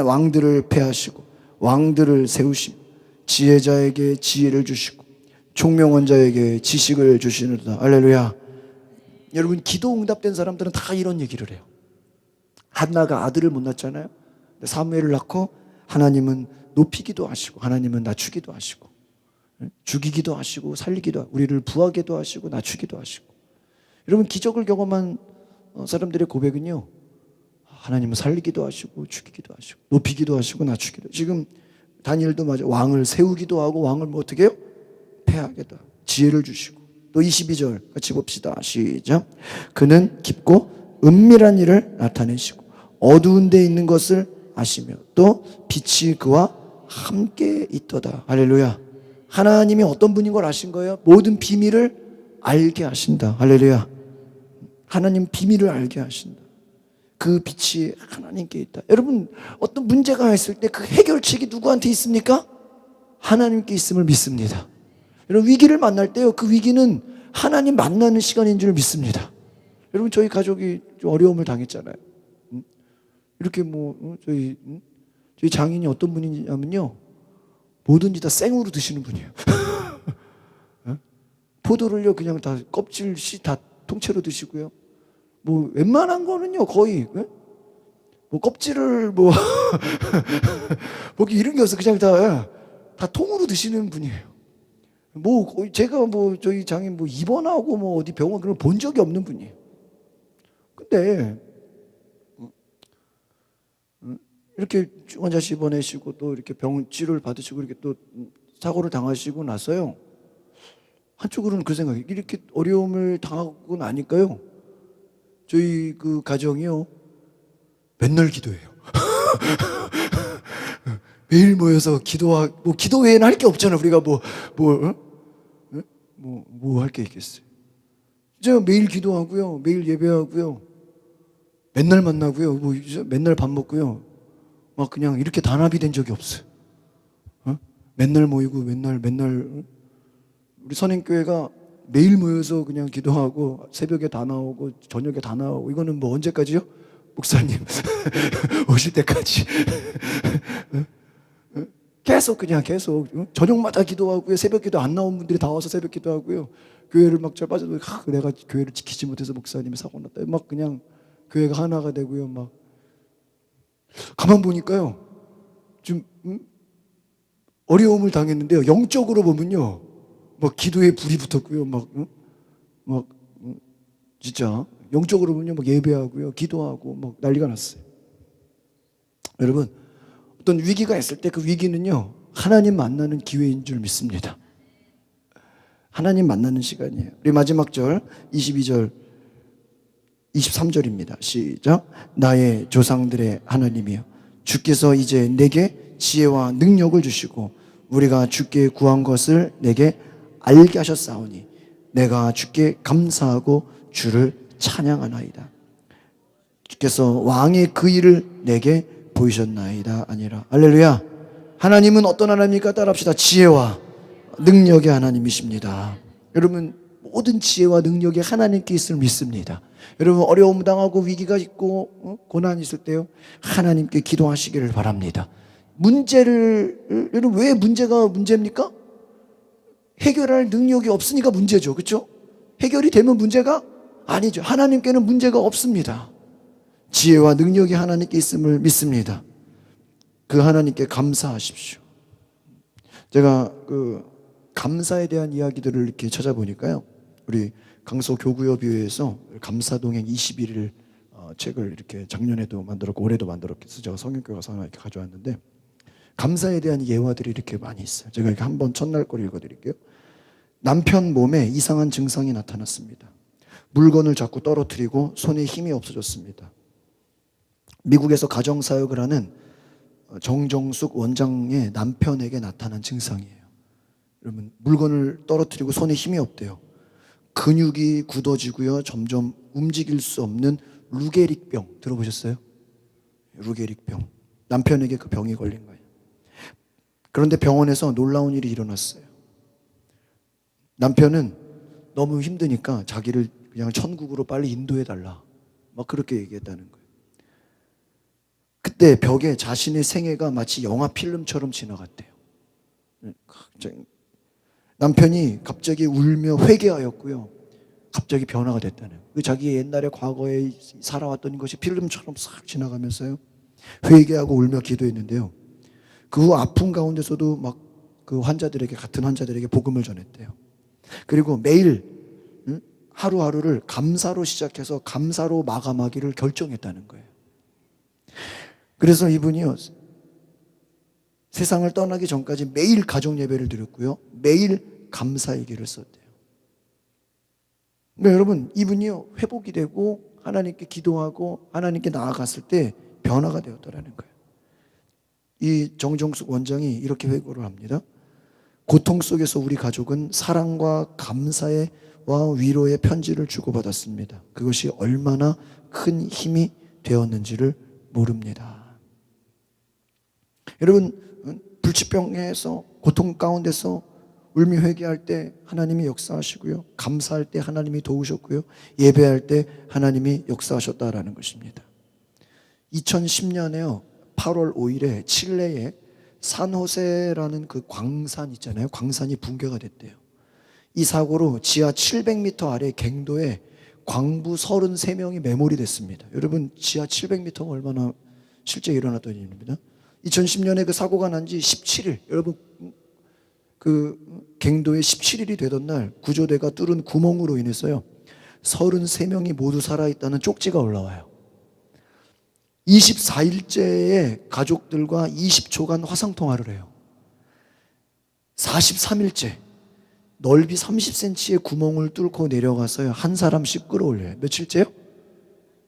왕들을 패하시고 왕들을 세우시며 지혜자에게 지혜를 주시고 총명한 자에게 지식을 주시느라. 할렐루야. 여러분, 기도 응답된 사람들은 다 이런 얘기를 해요. 한나가 아들을 못 낳잖아요. 사무엘을 낳고 하나님은 높이기도 하시고 하나님은 낮추기도 하시고 죽이기도 하시고 살리기도 하고 우리를 부하게도 하시고 낮추기도 하시고. 여러분, 기적을 경험한 사람들의 고백은요, 하나님은 살리기도 하시고 죽이기도 하시고 높이기도 하시고 낮추기도 하시고. 지금 다니엘도 맞아. 왕을 세우기도 하고 왕을 뭐 어떻게 해요? 패하게도 하고 지혜를 주시고. 또 22절 같이 봅시다. 시작. 그는 깊고 은밀한 일을 나타내시고 어두운 데 있는 것을 아시며 또 빛이 그와 함께 있도다. 할렐루야. 하나님이 어떤 분인 걸 아신 거예요? 모든 비밀을 알게 하신다. 할렐루야. 하나님 비밀을 알게 하신다. 그 빛이 하나님께 있다. 여러분, 어떤 문제가 있을 때 그 해결책이 누구한테 있습니까? 하나님께 있음을 믿습니다. 여러분, 위기를 만날 때요, 그 위기는 하나님 만나는 시간인 줄 믿습니다. 여러분, 저희 가족이 좀 어려움을 당했잖아요. 이렇게 뭐 저희 장인이 어떤 분이냐면요, 뭐든지 다 생으로 드시는 분이에요. 포도를요 그냥 다 껍질 씨 다 통째로 드시고요. 뭐 웬만한 거는요 거의 뭐 껍질을 뭐 이런 게 없어. 그냥 다 통으로 드시는 분이에요. 뭐 제가 뭐 저희 장인 뭐 입원하고 뭐 어디 병원 그런 본 적이 없는 분이에요. 근데 이렇게 환자실 보내시고 또 이렇게 병 치료를 받으시고 이렇게 또 사고를 당하시고 나서요, 한쪽으로는 그 생각이, 이렇게 어려움을 당하고 나니까요, 저희 그 가정이요 맨날 기도해요. 매일 모여서 기도하고, 뭐 기도 외에는 할 게 없잖아. 우리가 뭐 할 게 있겠어요. 진짜 매일 기도하고요, 매일 예배하고요, 맨날 만나고요, 뭐 맨날 밥 먹고요. 막 그냥 이렇게 단합이 된 적이 없어요. 맨날 모이고 맨날 우리 선행교회가 매일 모여서 그냥 기도하고 새벽에 다 나오고 저녁에 다 나오고. 이거는 뭐 언제까지요? 목사님 오실 때까지. 계속 저녁마다 기도하고요. 새벽 기도 안 나온 분들이 다 와서 새벽 기도하고요. 교회를 막 잘 빠져도 내가 교회를 지키지 못해서 목사님이 사고 났다. 막 그냥 교회가 하나가 되고요. 막 가만 보니까요, 좀 어려움을 당했는데요, 영적으로 보면요, 막 기도에 불이 붙었고요, 막 진짜 영적으로 보면요, 막 예배하고요, 기도하고 막 난리가 났어요. 여러분, 어떤 위기가 있을 때 그 위기는요, 하나님 만나는 기회인 줄 믿습니다. 하나님 만나는 시간이에요. 우리 마지막 절 22절 23절입니다. 시작. 나의 조상들의 하나님이여, 주께서 이제 내게 지혜와 능력을 주시고 우리가 주께 구한 것을 내게 알게 하셨사오니 내가 주께 감사하고 주를 찬양하나이다. 주께서 왕의 그 일을 내게 보이셨나이다 아니라. 할렐루야. 하나님은 어떤 하나님입니까? 따라합시다. 지혜와 능력의 하나님이십니다. 여러분, 모든 지혜와 능력이 하나님께 있음을 믿습니다. 여러분, 어려움 당하고 위기가 있고 고난이 있을 때요, 하나님께 기도하시기를 바랍니다. 문제를, 여러분, 왜 문제가 문제입니까? 해결할 능력이 없으니까 문제죠. 그렇죠? 해결이 되면 문제가 아니죠. 하나님께는 문제가 없습니다. 지혜와 능력이 하나님께 있음을 믿습니다. 그 하나님께 감사하십시오. 제가 그 감사에 대한 이야기들을 이렇게 찾아보니까요, 우리 강서교구협의회에서 감사동행 21일 책을 이렇게 작년에도 만들었고 올해도 만들었고 제가 성경교과서 하나 이렇게 가져왔는데, 감사에 대한 예화들이 이렇게 많이 있어요. 제가 이렇게 한번 첫날 걸 읽어드릴게요. 남편 몸에 이상한 증상이 나타났습니다. 물건을 자꾸 떨어뜨리고 손에 힘이 없어졌습니다. 미국에서 가정사역을 하는 정정숙 원장의 남편에게 나타난 증상이에요. 여러분, 물건을 떨어뜨리고 손에 힘이 없대요. 근육이 굳어지고요, 점점 움직일 수 없는 루게릭병 들어보셨어요? 루게릭병. 남편에게 그 병이 걸린 거예요. 그런데 병원에서 놀라운 일이 일어났어요. 남편은 너무 힘드니까 자기를 그냥 천국으로 빨리 인도해달라, 막 그렇게 얘기했다는 거예요. 그때 벽에 자신의 생애가 마치 영화 필름처럼 지나갔대요. 남편이 갑자기 울며 회개하였고요, 갑자기 변화가 됐다는 거예요. 자기 옛날에 과거에 살아왔던 것이 필름처럼 싹 지나가면서요, 회개하고 울며 기도했는데요, 그 후 아픔 가운데서도 막 그 환자들에게, 같은 환자들에게 복음을 전했대요. 그리고 매일 하루하루를 감사로 시작해서 감사로 마감하기를 결정했다는 거예요. 그래서 이분이요, 세상을 떠나기 전까지 매일 가정 예배를 드렸고요, 매일 감사 얘기를 썼대요. 그러니까 여러분, 이분이요 회복이 되고 하나님께 기도하고 하나님께 나아갔을 때 변화가 되었더라는 거예요. 이 정정숙 원장이 이렇게 회고를 합니다. 고통 속에서 우리 가족은 사랑과 감사와 위로의 편지를 주고받았습니다. 그것이 얼마나 큰 힘이 되었는지를 모릅니다. 여러분, 불치병에서 고통 가운데서 울며 회개할 때 하나님이 역사하시고요, 감사할 때 하나님이 도우셨고요, 예배할 때 하나님이 역사하셨다라는 것입니다. 2010년에요 8월 5일에 칠레에 산호세라는 그 광산 있잖아요, 광산이 붕괴가 됐대요. 이 사고로 지하 700m 아래 갱도에 광부 33명이 매몰이 됐습니다. 여러분, 지하 700m가 얼마나 실제 일어났던 일입니다. 2010년에 그 사고가 난 지 17일, 여러분, 그 갱도에 17일이 되던 날 구조대가 뚫은 구멍으로 인해서요 33명이 모두 살아있다는 쪽지가 올라와요. 24일째에 가족들과 20초간 화상통화를 해요. 43일째 넓이 30cm의 구멍을 뚫고 내려가서요 한 사람씩 끌어올려요. 며칠째요?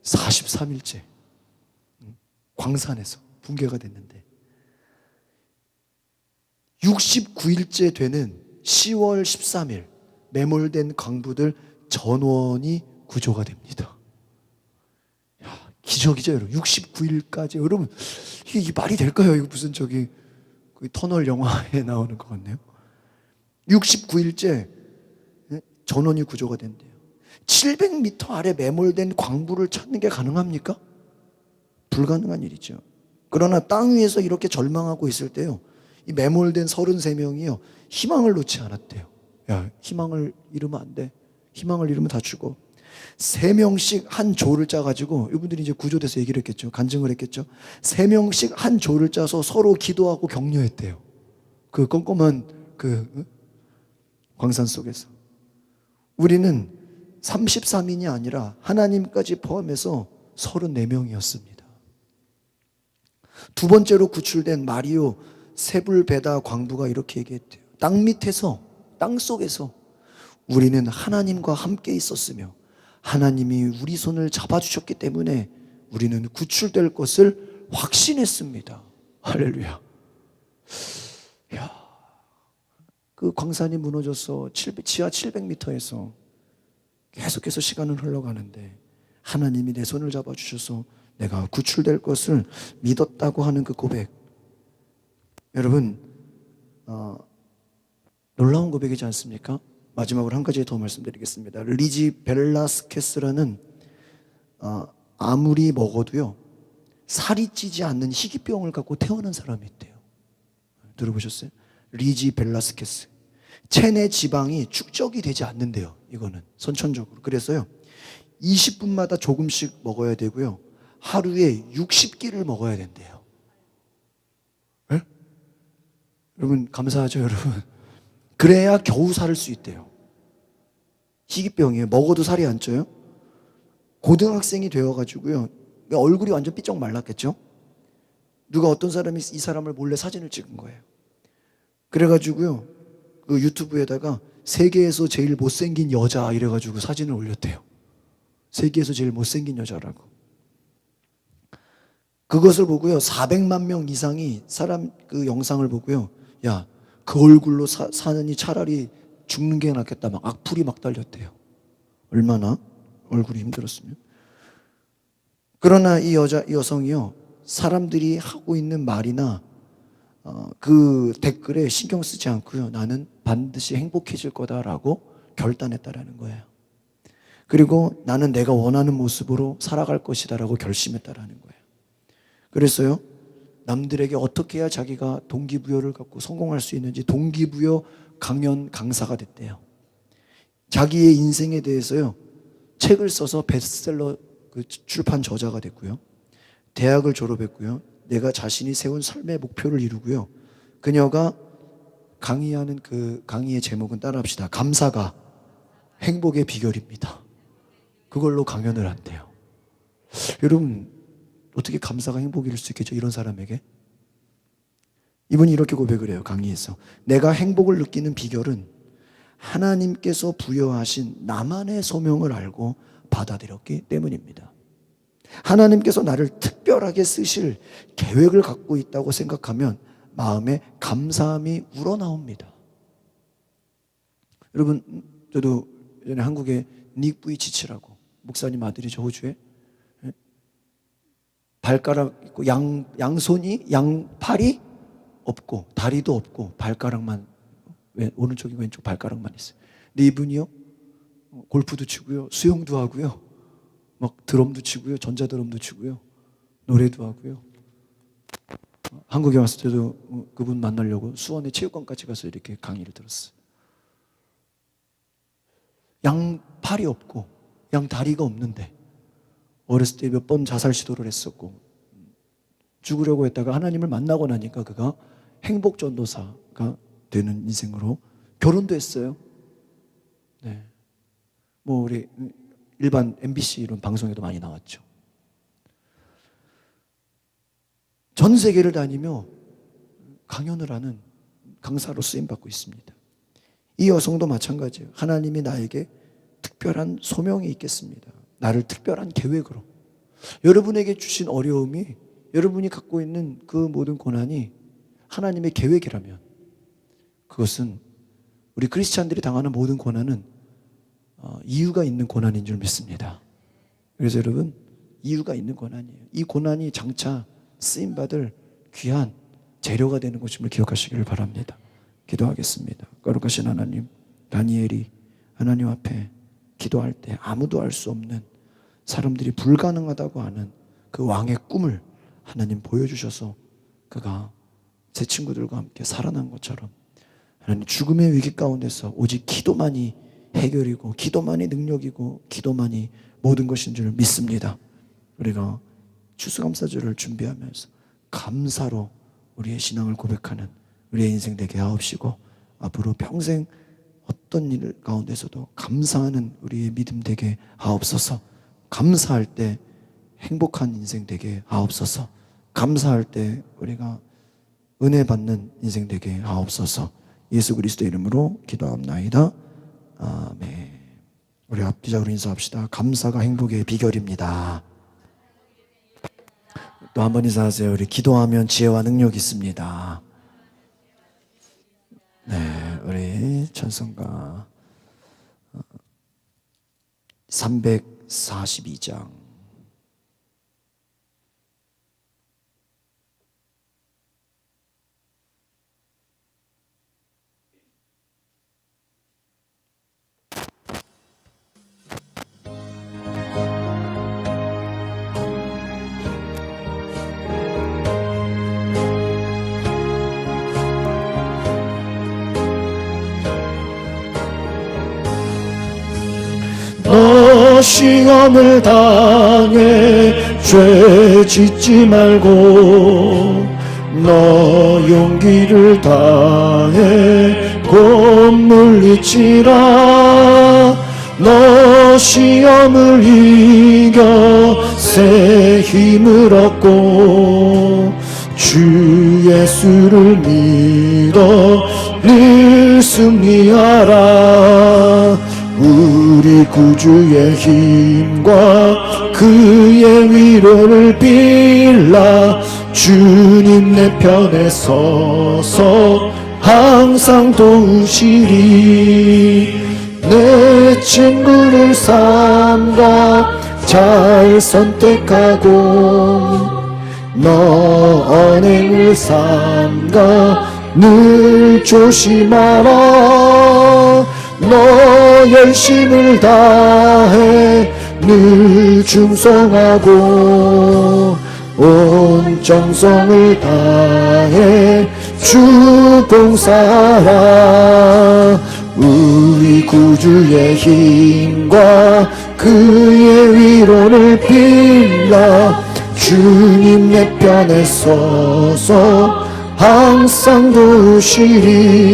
43일째. 광산에서 붕괴가 됐는데 69일째 되는 10월 13일 매몰된 광부들 전원이 구조가 됩니다. 야, 기적이죠, 여러분. 69일까지. 여러분, 이게 말이 될까요? 이거 무슨 저기 그 터널 영화에 나오는 것 같네요. 69일째 전원이 구조가 된대요. 700m 아래 매몰된 광부를 찾는 게 가능합니까? 불가능한 일이죠. 그러나 땅 위에서 이렇게 절망하고 있을 때요 이 매몰된 33명이요 희망을 놓지 않았대요. 야, 희망을 잃으면 안 돼. 희망을 잃으면 다 죽어. 3명씩 한 조를 짜가지고, 이분들이 이제 구조돼서 얘기를 했겠죠. 간증을 했겠죠. 3명씩 한 조를 짜서 서로 기도하고 격려했대요. 그 껌껌한 그 광산 속에서. 우리는 33인이 아니라 하나님까지 포함해서 34명이었습니다. 두 번째로 구출된 마리오 세불베다 광부가 이렇게 얘기했대요. 땅 밑에서, 땅 속에서 우리는 하나님과 함께 있었으며 하나님이 우리 손을 잡아주셨기 때문에 우리는 구출될 것을 확신했습니다. 할렐루야. 야, 그 광산이 무너져서 지하 700m에서 계속해서 시간은 흘러가는데 하나님이 내 손을 잡아주셔서 내가 구출될 것을 믿었다고 하는 그 고백. 여러분, 놀라운 고백이지 않습니까? 마지막으로 한 가지 더 말씀드리겠습니다. 리지 벨라스케스라는 아무리 먹어도요 살이 찌지 않는 희귀병을 갖고 태어난 사람이 있대요. 들어보셨어요? 리지 벨라스케스. 체내 지방이 축적이 되지 않는데요. 이거는 선천적으로. 그래서요 20분마다 조금씩 먹어야 되고요, 하루에 60끼를 먹어야 된대요. 네? 여러분 감사하죠 여러분? 그래야 겨우 살을 수 있대요. 희귀병이에요. 먹어도 살이 안 쪄요. 고등학생이 되어가지고요, 얼굴이 완전 삐쩍 말랐겠죠. 누가 어떤 사람이 이 사람을 몰래 사진을 찍은 거예요. 그래가지고요 그 유튜브에다가 세계에서 제일 못생긴 여자 이래가지고 사진을 올렸대요. 세계에서 제일 못생긴 여자라고. 그것을 보고요 400만 명 이상이 사람 그 영상을 보고요, 야 그 얼굴로 사느니 차라리 죽는 게 낫겠다 막 악플이 막 달렸대요. 얼마나 얼굴이 힘들었으면. 그러나 이 여성이요 사람들이 하고 있는 말이나 그 댓글에 신경 쓰지 않고요, 나는 반드시 행복해질 거다라고 결단했다라는 거예요. 그리고 나는 내가 원하는 모습으로 살아갈 것이다라고 결심했다라는 거예요. 그래서요 남들에게 어떻게 해야 자기가 동기부여를 갖고 성공할 수 있는지 동기부여 강연 강사가 됐대요. 자기의 인생에 대해서요 책을 써서 베스트셀러 그 출판 저자가 됐고요, 대학을 졸업했고요, 내가 자신이 세운 삶의 목표를 이루고요, 그녀가 강의하는 그 강의의 제목은 따라합시다. 감사가 행복의 비결입니다. 그걸로 강연을 한대요. 여러분 어떻게 감사가 행복일 수 있겠죠? 이런 사람에게. 이분이 이렇게 고백을 해요 강의에서. 내가 행복을 느끼는 비결은 하나님께서 부여하신 나만의 소명을 알고 받아들였기 때문입니다. 하나님께서 나를 특별하게 쓰실 계획을 갖고 있다고 생각하면 마음에 감사함이 우러나옵니다. 여러분 저도 예전에 한국에 닉 부이치치라고 목사님 아들이죠, 호주에. 발가락 있고 양손이 양팔이 없고 다리도 없고 발가락만, 오른쪽이고 왼쪽 발가락만 있어요. 근데 이분이요 골프도 치고요, 수영도 하고요, 막 드럼도 치고요, 전자드럼도 치고요, 노래도 하고요. 한국에 왔을 때도 그분 만나려고 수원에 체육관까지 가서 이렇게 강의를 들었어요. 양팔이 없고 양다리가 없는데 어렸을 때 몇 번 자살 시도를 했었고 죽으려고 했다가 하나님을 만나고 나니까 그가 행복전도사가 되는 인생으로 결혼도 했어요. 네. 뭐 우리 일반 MBC 이런 방송에도 많이 나왔죠. 전 세계를 다니며 강연을 하는 강사로 쓰임받고 있습니다. 이 여성도 마찬가지예요. 하나님이 나에게 특별한 소명이 있겠습니다. 나를 특별한 계획으로. 여러분에게 주신 어려움이, 여러분이 갖고 있는 그 모든 고난이 하나님의 계획이라면 그것은 우리 크리스찬들이 당하는 모든 고난은 이유가 있는 고난인 줄 믿습니다. 그래서 여러분 이유가 있는 고난이에요. 이 고난이 장차 쓰임받을 귀한 재료가 되는 것임을 기억하시기를 바랍니다. 기도하겠습니다. 거룩하신 하나님, 다니엘이 하나님 앞에 기도할 때 아무도 알 수 없는, 사람들이 불가능하다고 하는 그 왕의 꿈을 하나님 보여주셔서 그가 제 친구들과 함께 살아난 것처럼 하나님 죽음의 위기 가운데서 오직 기도만이 해결이고 기도만이 능력이고 기도만이 모든 것인 줄 믿습니다. 우리가 추수감사절을 준비하면서 감사로 우리의 신앙을 고백하는 우리의 인생 되게 하옵시고, 앞으로 평생 어떤 일 가운데서도 감사하는 우리의 믿음 되게 하옵소서. 감사할 때 행복한 인생 되게 하옵소서. 감사할 때 우리가 은혜 받는 인생 되게 하옵소서. 예수 그리스도의 이름으로 기도합나이다. 아멘. 우리 앞뒤적으로 인사합시다. 감사가 행복의 비결입니다. 또 한 번 인사하세요. 우리 기도하면 지혜와 능력이 있습니다. 네, 우리 찬송가 342장 너 시험을 당해 죄 짓지 말고 너 용기를 다해 곧 물리치라 너 시험을 이겨 새 힘을 얻고 주 예수를 믿어 늘 승리하라 우리 구주의 힘과 그의 위로를 빌라 주님 내 편에 서서 항상 도우시리 내 친구를 삼가 잘 선택하고 너 언행을 삼가 늘 조심하라 너 열심을 다해 늘 충성하고 온 정성을 다해 주 봉사하라 우리 구주의 힘과 그의 위로를 빌라 주님 내 편에 서서 항상 도우시리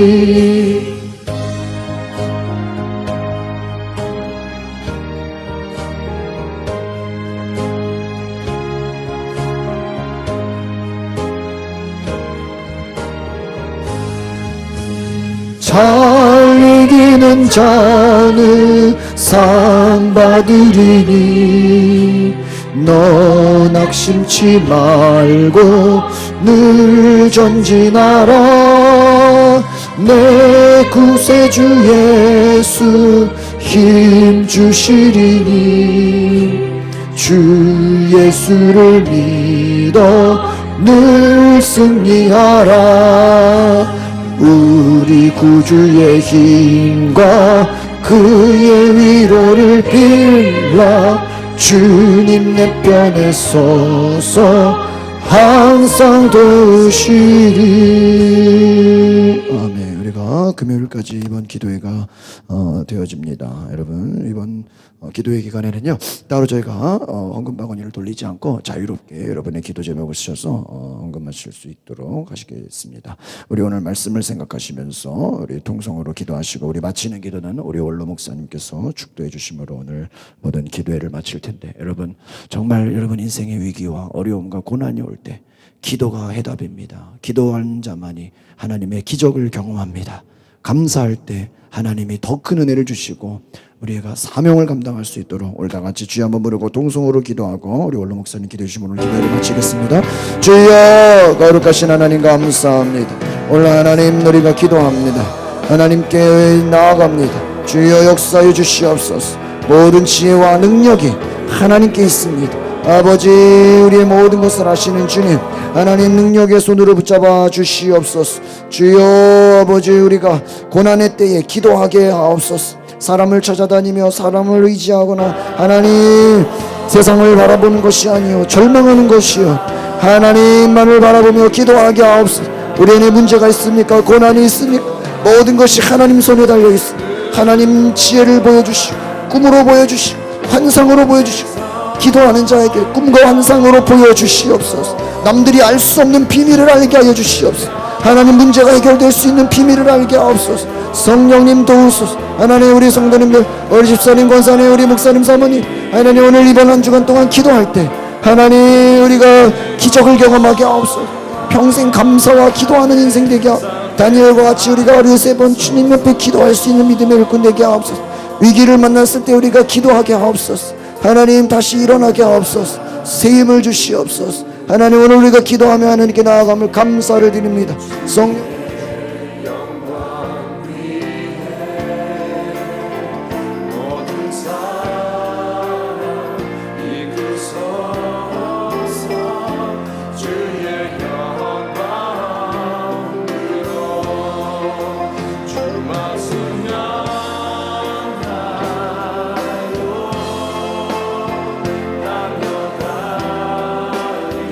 잘 이기는 자는 상 받으리니 너 낙심치 말고 늘 전진하라 내 구세주 예수 힘 주시리니 주 예수를 믿어 늘 승리하라 우리 구주의 힘과 그의 위로를 빌라 주님 내 편에 서서 항상 도우시리 아멘. 우리가 금요일까지 이번 기도회가 되어집니다. 여러분 이번 기도회 기간에는요 따로 저희가 헌금 바구니를 돌리지 않고 자유롭게 여러분의 기도 제목을 쓰셔서 헌금하실 수 있도록 하시겠습니다. 우리 오늘 말씀을 생각하시면서 우리 통성으로 기도하시고 우리 마치는 기도는 우리 원로 목사님께서 축도해 주심으로 오늘 모든 기도회를 마칠 텐데 여러분 정말 여러분 인생의 위기와 어려움과 고난이 올 때 기도가 해답입니다. 기도하는 자만이 하나님의 기적을 경험합니다. 감사할 때 하나님이 더 큰 은혜를 주시고 우리가 사명을 감당할 수 있도록 오늘 다 같이 주여 한번 부르고 동성으로 기도하고 우리 원로 목사님 기도해 주시면 오늘 기도를 마치겠습니다. 주여 거룩하신 하나님 감사합니다. 오늘 하나님 우리가 기도합니다. 하나님께 나아갑니다. 주여 역사해 주시옵소서. 모든 지혜와 능력이 하나님께 있습니다. 아버지 우리의 모든 것을 아시는 주님 하나님 능력의 손으로 붙잡아 주시옵소서. 주여 아버지 우리가 고난의 때에 기도하게 하옵소서. 사람을 찾아다니며 사람을 의지하거나 하나님 세상을 바라보는 것이 아니요 절망하는 것이요 하나님만을 바라보며 기도하게 하옵소서. 우리에게 문제가 있습니까? 고난이 있습니까? 모든 것이 하나님 손에 달려있습니다. 하나님 지혜를 보여주시고 꿈으로 보여주시고 환상으로 보여주시고 기도하는 자에게 꿈과 환상으로 보여주시옵소서. 남들이 알 수 없는 비밀을 알게 하여 주시옵소서. 하나님 문제가 해결될 수 있는 비밀을 알게 하옵소서. 성령님 도우소서. 하나님 우리 성도님들 우리 집사님 권사님 우리 목사님 사모님 하나님 오늘 이번 한 주간 동안 기도할 때 하나님 우리가 기적을 경험하게 하옵소서. 평생 감사와 기도하는 인생 되게 하옵소서. 다니엘과 같이 우리가 하루에 3번 주님 옆에 기도할 수 있는 믿음의 일꾼 되게 하옵소서. 위기를 만났을 때 우리가 기도하게 하옵소서. 하나님 다시 일어나게 하옵소서. 새 힘을 주시옵소서. 하나님 오늘 우리가 기도하며 하나님께 나아감을 감사를 드립니다. 성령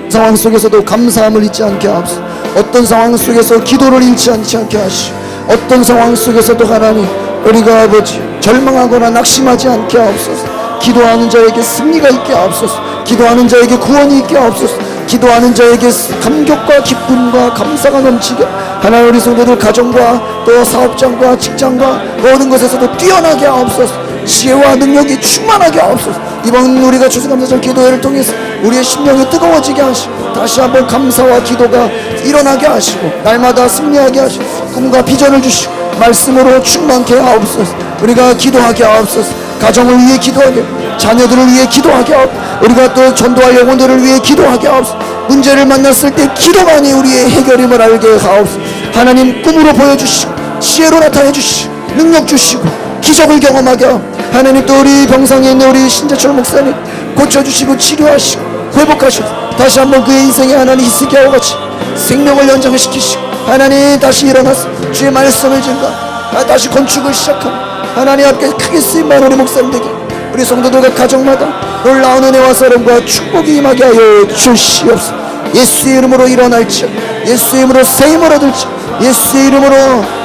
상황 속에서도 감사함을 잊지 않게 하옵소서. 어떤 상황 속에서 기도를 잃지 않게 하시고 어떤 상황 속에서도 하나님 우리가 아버지 절망하거나 낙심하지 않게 하옵소서. 기도하는 자에게 승리가 있게 하옵소서. 기도하는 자에게 구원이 있게 하옵소서. 기도하는 자에게 감격과 기쁨과 감사가 넘치게 하나님, 우리 성도들 가정과 또 사업장과 직장과 모든 것에서도 뛰어나게 하옵소서. 지혜와 능력이 충만하게 하옵소서. 이번 우리가 추수감사절 기도회를 통해서 우리의 심령이 뜨거워지게 하시고 다시 한번 감사와 기도가 일어나게 하시고 날마다 승리하게 하시고 꿈과 비전을 주시고 말씀으로 충만케 하옵소서. 우리가 기도하게 하옵소서. 가정을 위해 기도하게, 자녀들을 위해 기도하게 하옵소서. 우리가 또 전도할 영혼들을 위해 기도하게 하옵소서. 문제를 만났을 때 기도만이 우리의 해결임을 알게 하옵소서. 하나님, 꿈으로 보여주시고 지혜로 나타내 주시고 능력 주시고 기적을 경험하게 하옵소서. 하나님, 또 우리 병상에 있는 우리 신재철 목사님 고쳐주시고 치료하시고 회복하시고 다시 한번 그의 인생에 하나님 히스기야와 같이 생명을 연장시키시고 하나님 다시 일어나서 주의 말씀을 증가 다시 건축을 시작하고 하나님 앞에 크게 쓰임받은 우리 목사님 되게 우리 성도들과 가정마다 놀라운 은혜와 사랑과 축복이 임하게 하여 주시옵소서. 예수의 이름으로 일어날지어, 예수의 이름으로 세임을 얻을지어, 예수의 이름으로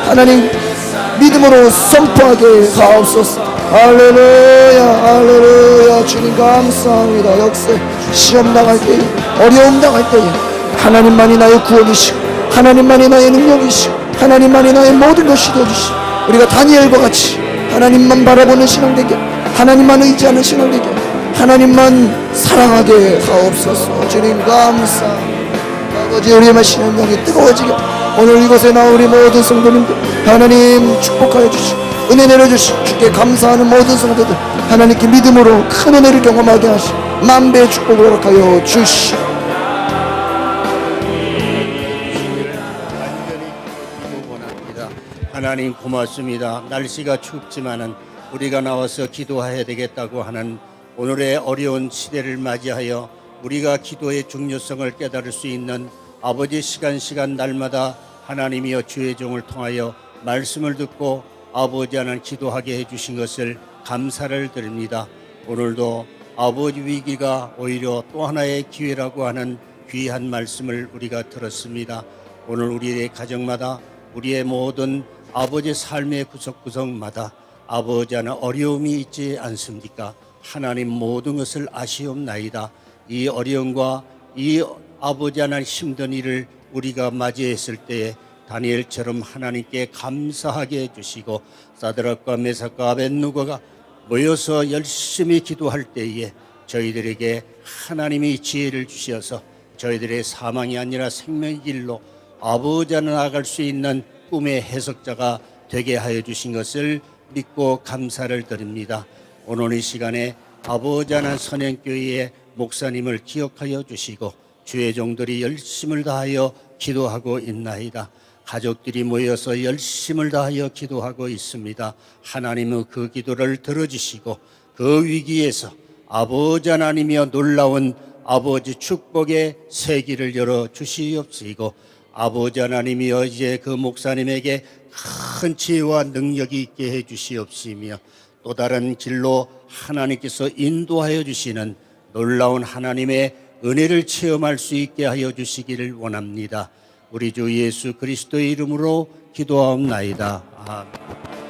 하나님 믿음으로 선포하게 하옵소서. 할렐루야, 할렐루야. 주님 감사합니다. 역세 시험 당할 때에, 어려움 당할 때에 하나님만이 나의 구원이시고 하나님만이 나의 능력이시고 하나님만이 나의 모든 것이 되어주시고 우리가 다니엘과 같이 하나님만 바라보는 신앙 되게, 하나님만 의지하는 신앙 되게, 하나님만 사랑하게 하옵소서. 주님 감사합니다. 아버지, 우리의 신앙이 뜨거워지게 오늘 이곳에 나온 우리 모든 성도님들 하나님 축복하여 주시고 은혜 내려주시고 주께 감사하는 모든 성도들 하나님께 믿음으로 큰 은혜를 경험하게 하시고 만배의 축복을 허락하여 주시오. 하나님 고맙습니다. 날씨가 춥지만은 우리가 나와서 기도해야 되겠다고 하는 오늘의 어려운 시대를 맞이하여 우리가 기도의 중요성을 깨달을 수 있는 아버지 시간 날마다 하나님이여 주의 종을 통하여 말씀을 듣고 아버지 하나님 기도하게 해주신 것을 감사를 드립니다. 오늘도 아버지 위기가 오히려 또 하나의 기회라고 하는 귀한 말씀을 우리가 들었습니다. 오늘 우리의 가정마다 우리의 모든 아버지 삶의 구석구석마다 아버지 하나 어려움이 있지 않습니까? 하나님 모든 것을 아시옵나이다. 이 어려움과 이 아버지 하나님 힘든 일을 우리가 맞이했을 때에 다니엘처럼 하나님께 감사하게 해주시고 사드락과 메삭과 아벳느고가 모여서 열심히 기도할 때에 저희들에게 하나님이 지혜를 주셔서 저희들의 사망이 아니라 생명의 길로 아버지 하나 나아갈 수 있는 꿈의 해석자가 되게 하여 주신 것을 믿고 감사를 드립니다. 오늘 이 시간에 아버지 하나 선행교회의 목사님을 기억하여 주시고 주의 종들이 열심을 다하여 기도하고 있나이다. 가족들이 모여서 열심을 다하여 기도하고 있습니다. 하나님은 그 기도를 들어주시고 그 위기에서 아버지 하나님이여 놀라운 아버지 축복의 세기를 열어 주시옵시고 아버지 하나님이여 이제 그 목사님에게 큰 지혜와 능력이 있게 해 주시옵시며 또 다른 길로 하나님께서 인도하여 주시는 놀라운 하나님의 은혜를 체험할 수 있게 하여 주시기를 원합니다. 우리 주 예수 그리스도의 이름으로 기도하옵나이다. 아멘.